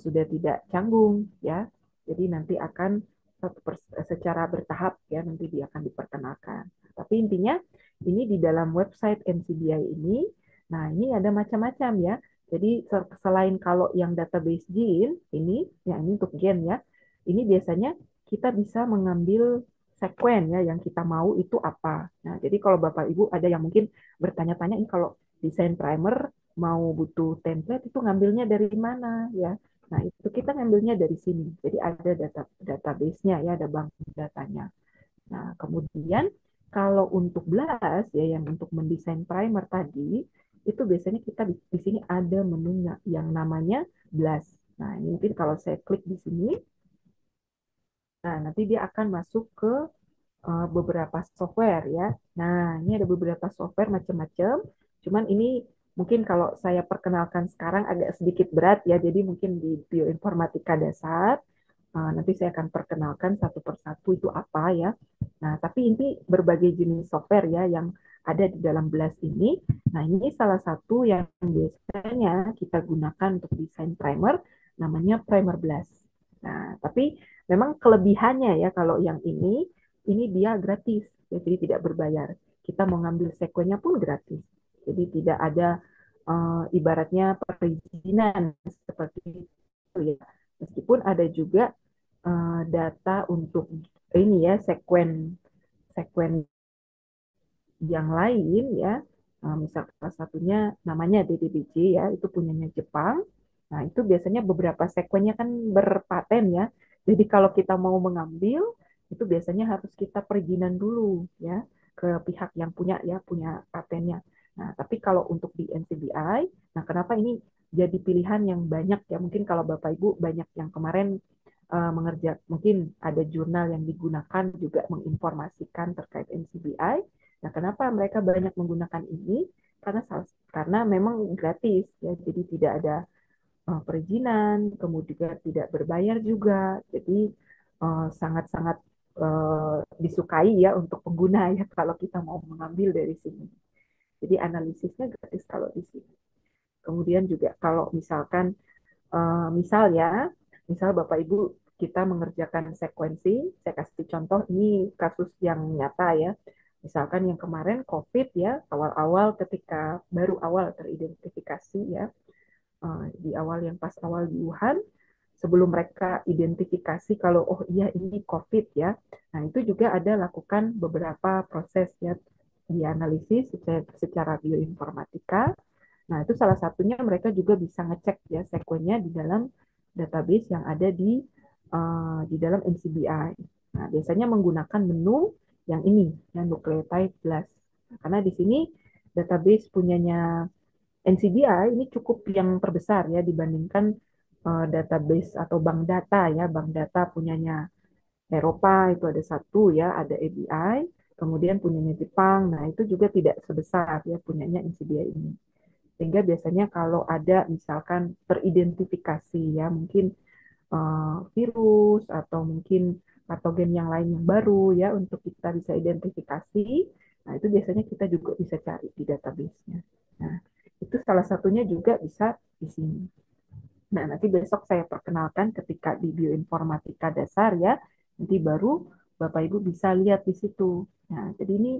sudah tidak canggung ya. Jadi nanti akan secara bertahap ya nanti dia akan diperkenalkan. Tapi intinya ini di dalam website NCBI ini, nah ini ada macam-macam ya. Jadi selain kalau yang database gen ini, ya ini untuk gen ya, ini biasanya kita bisa mengambil sekuen ya yang kita mau itu apa. Nah, jadi kalau Bapak Ibu ada yang mungkin bertanya-tanya ini kalau desain primer mau butuh template itu ngambilnya dari mana ya. Nah, itu kita ngambilnya dari sini. Jadi ada database-nya ya, ada bank datanya. Nah, kemudian kalau untuk blast ya yang untuk mendesain primer tadi itu biasanya kita di sini ada menunya yang namanya blast. Nah, ini mungkin kalau saya klik di sini, nah nanti dia akan masuk ke beberapa software ya. Nah, ini ada beberapa software macam-macam. Cuman ini mungkin kalau saya perkenalkan sekarang agak sedikit berat ya. Jadi mungkin di bioinformatika dasar nanti saya akan perkenalkan satu persatu itu apa ya. Nah, tapi ini berbagai jenis software ya yang ada di dalam BLAS ini. Nah, ini salah satu yang biasanya kita gunakan untuk desain primer, namanya primer BLAS. Nah, tapi memang kelebihannya ya kalau yang ini dia gratis, ya, jadi tidak berbayar. Kita mau ngambil sekuennya pun gratis. Jadi tidak ada ibaratnya perizinan seperti itu ya. Meskipun ada juga data untuk ini ya sekuen sekuen yang lain ya. Misal salah satunya namanya DDBJ ya, itu punyanya Jepang. Nah, itu biasanya beberapa sekuennya kan berpaten ya. Jadi kalau kita mau mengambil, itu biasanya harus kita perizinan dulu ya ke pihak yang punya ya, punya patennya. Nah, tapi kalau untuk di NCBI, nah kenapa ini jadi pilihan yang banyak ya? Mungkin kalau Bapak Ibu banyak yang kemarin mungkin ada jurnal yang digunakan juga menginformasikan terkait NCBI. Nah, kenapa mereka banyak menggunakan ini? Karena memang gratis ya, jadi tidak ada perizinan, kemudian tidak berbayar juga. Jadi sangat-sangat disukai ya untuk pengguna ya kalau kita mau mengambil dari sini. Jadi analisisnya gratis kalau di sini. Kemudian juga kalau misalkan misal ya, misal Bapak Ibu kita mengerjakan sekuensi, saya kasih contoh ini kasus yang nyata ya. Misalkan yang kemarin COVID ya, awal-awal ketika baru awal teridentifikasi ya, di awal yang pas awal di Wuhan, sebelum mereka identifikasi kalau oh iya ini COVID ya. Nah, itu juga ada lakukan beberapa proses ya dianalisis secara bioinformatika. Nah, itu salah satunya mereka juga bisa ngecek ya sekuennya di dalam database yang ada di dalam NCBI. Nah, biasanya menggunakan menu yang ini, yang nucleotide blast. Nah, karena di sini database punyanya NCBI ini cukup yang terbesar ya dibandingkan database atau bank data ya, bank data punyanya Eropa itu ada satu ya, ada ABI, kemudian punyanya Jepang. Nah, itu juga tidak sebesar ya punyanya NCBI ini. Sehingga biasanya kalau ada misalkan teridentifikasi ya mungkin virus atau mungkin patogen yang lain yang baru ya untuk kita bisa identifikasi. Nah, itu biasanya kita juga bisa cari di database-nya. Nah, itu salah satunya juga bisa di sini. Nah, nanti besok saya perkenalkan ketika di bioinformatika dasar ya. Nanti baru Bapak Ibu bisa lihat di situ. Nah, jadi ini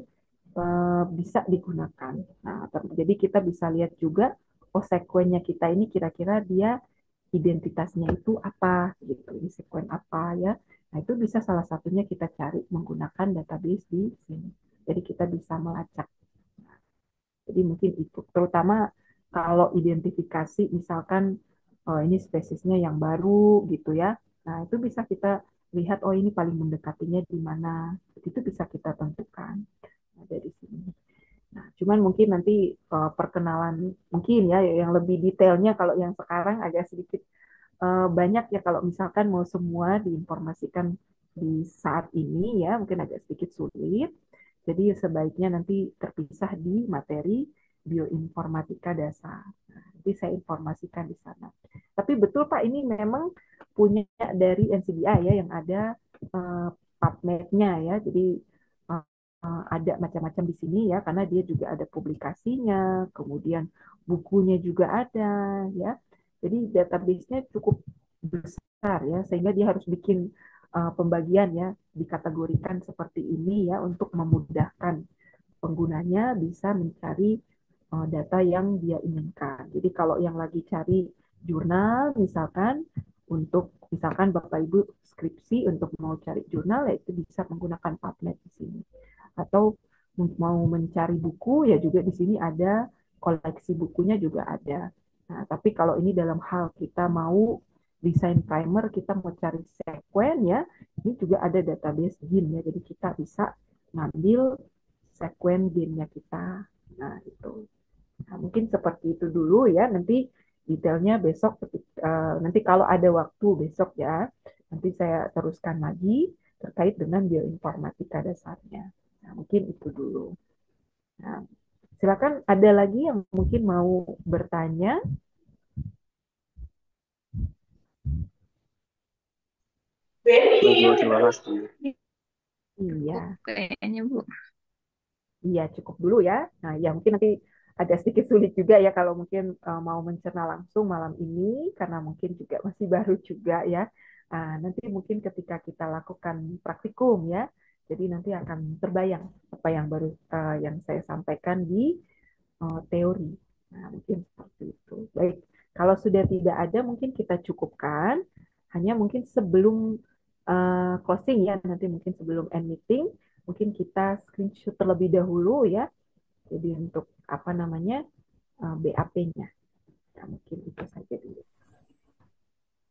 bisa digunakan. Nah, jadi kita bisa lihat juga oh sekuennya kita ini kira-kira dia identitasnya itu apa gitu, di sekuen apa ya. Nah, itu bisa salah satunya kita cari menggunakan database di sini. Jadi kita bisa melacak. Jadi mungkin itu, terutama kalau identifikasi misalkan ini spesiesnya yang baru gitu ya. Nah, itu bisa kita lihat oh ini paling mendekatinya di mana. Itu bisa kita tentukan. Nah, dari sini. Nah, cuman mungkin nanti perkenalan mungkin ya yang lebih detailnya kalau yang sekarang agak sedikit banyak ya kalau misalkan mau semua diinformasikan di saat ini ya mungkin agak sedikit sulit. Jadi sebaiknya nanti terpisah di materi bioinformatika dasar. Nah, nanti saya informasikan di sana. Tapi betul Pak ini memang punya dari NCBI ya yang ada uh, PubMed-nya ya. Jadi ada macam-macam di sini ya karena dia juga ada publikasinya, kemudian bukunya juga ada ya. Jadi database-nya cukup besar ya sehingga dia harus bikin pembagian ya dikategorikan seperti ini ya untuk memudahkan penggunanya bisa mencari data yang dia inginkan. Jadi kalau yang lagi cari jurnal misalkan untuk misalkan Bapak Ibu skripsi untuk mau cari jurnal ya itu bisa menggunakan PubMed di sini. Atau mau mencari buku ya juga di sini ada koleksi bukunya juga ada. Nah, tapi kalau ini dalam hal kita mau desain primer, kita mau cari sekuen ya, ini juga ada database gene ya, jadi kita bisa ngambil sekuen gennya kita. Nah, itu. Nah, mungkin seperti itu dulu ya. Nanti detailnya besok nanti kalau ada waktu besok ya, nanti saya teruskan lagi. terkait dengan bioinformatika dasarnya. Nah, mungkin itu dulu. Nah, silakan ada lagi yang mungkin mau bertanya. Bu, terima kasih. Bu, Iya, kayaknya Bu. iya cukup dulu ya. Nah, ya mungkin nanti agak sedikit sulit juga ya kalau mungkin mau mencerna langsung malam ini karena mungkin juga masih baru juga ya. Nanti mungkin ketika kita lakukan praktikum ya, jadi nanti akan terbayang apa yang baru yang saya sampaikan di teori. Nah, mungkin seperti itu. Baik, kalau sudah tidak ada mungkin kita cukupkan. Hanya mungkin sebelum closing ya, nanti mungkin sebelum end meeting, mungkin kita screenshot terlebih dahulu ya. Jadi untuk apa namanya BAP-nya. Nah, mungkin itu saja dulu.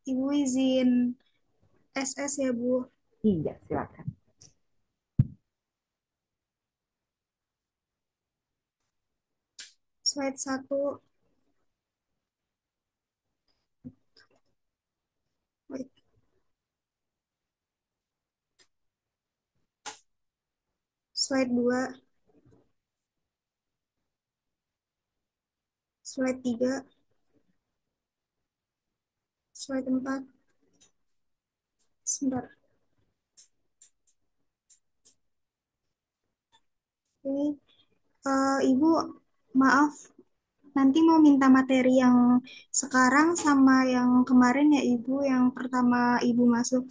Ibu izin SS ya, Bu. Iya, silakan. Slide 1. Wait. Slide 2. Slide 3. Slide 4. Sebentar. Ini, Ibu, maaf. Nanti mau minta materi yang sekarang sama yang kemarin ya, Ibu, yang pertama Ibu masuk.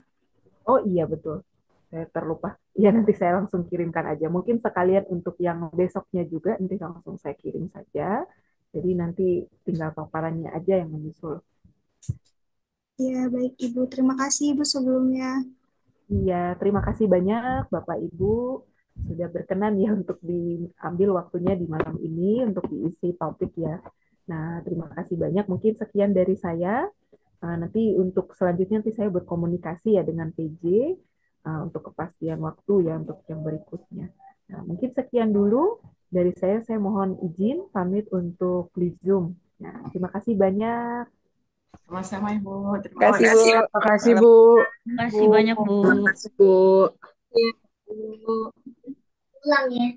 Oh iya betul. Saya terlupa. Ya nanti saya langsung kirimkan aja. Mungkin sekalian untuk yang besoknya juga nanti langsung saya kirim saja. Jadi nanti tinggal paparannya aja yang menyusul. Ya, baik, Ibu. Terima kasih, Ibu, sebelumnya. Iya, terima kasih banyak Bapak Ibu sudah berkenan ya untuk diambil waktunya di malam ini untuk diisi topik ya. Nah, terima kasih banyak. Mungkin sekian dari saya. Nanti untuk selanjutnya nanti saya berkomunikasi ya dengan PJ untuk kepastian waktu ya untuk yang berikutnya. Nah, mungkin sekian dulu dari saya. Saya mohon izin pamit untuk di Zoom. Nah, terima kasih banyak. Sama-sama Ibu. Terima Terima kasih, Bu. kasih. Terima kasih, Malam. Bu. Terima kasih banyak, Bu. Bu. Pulang ya.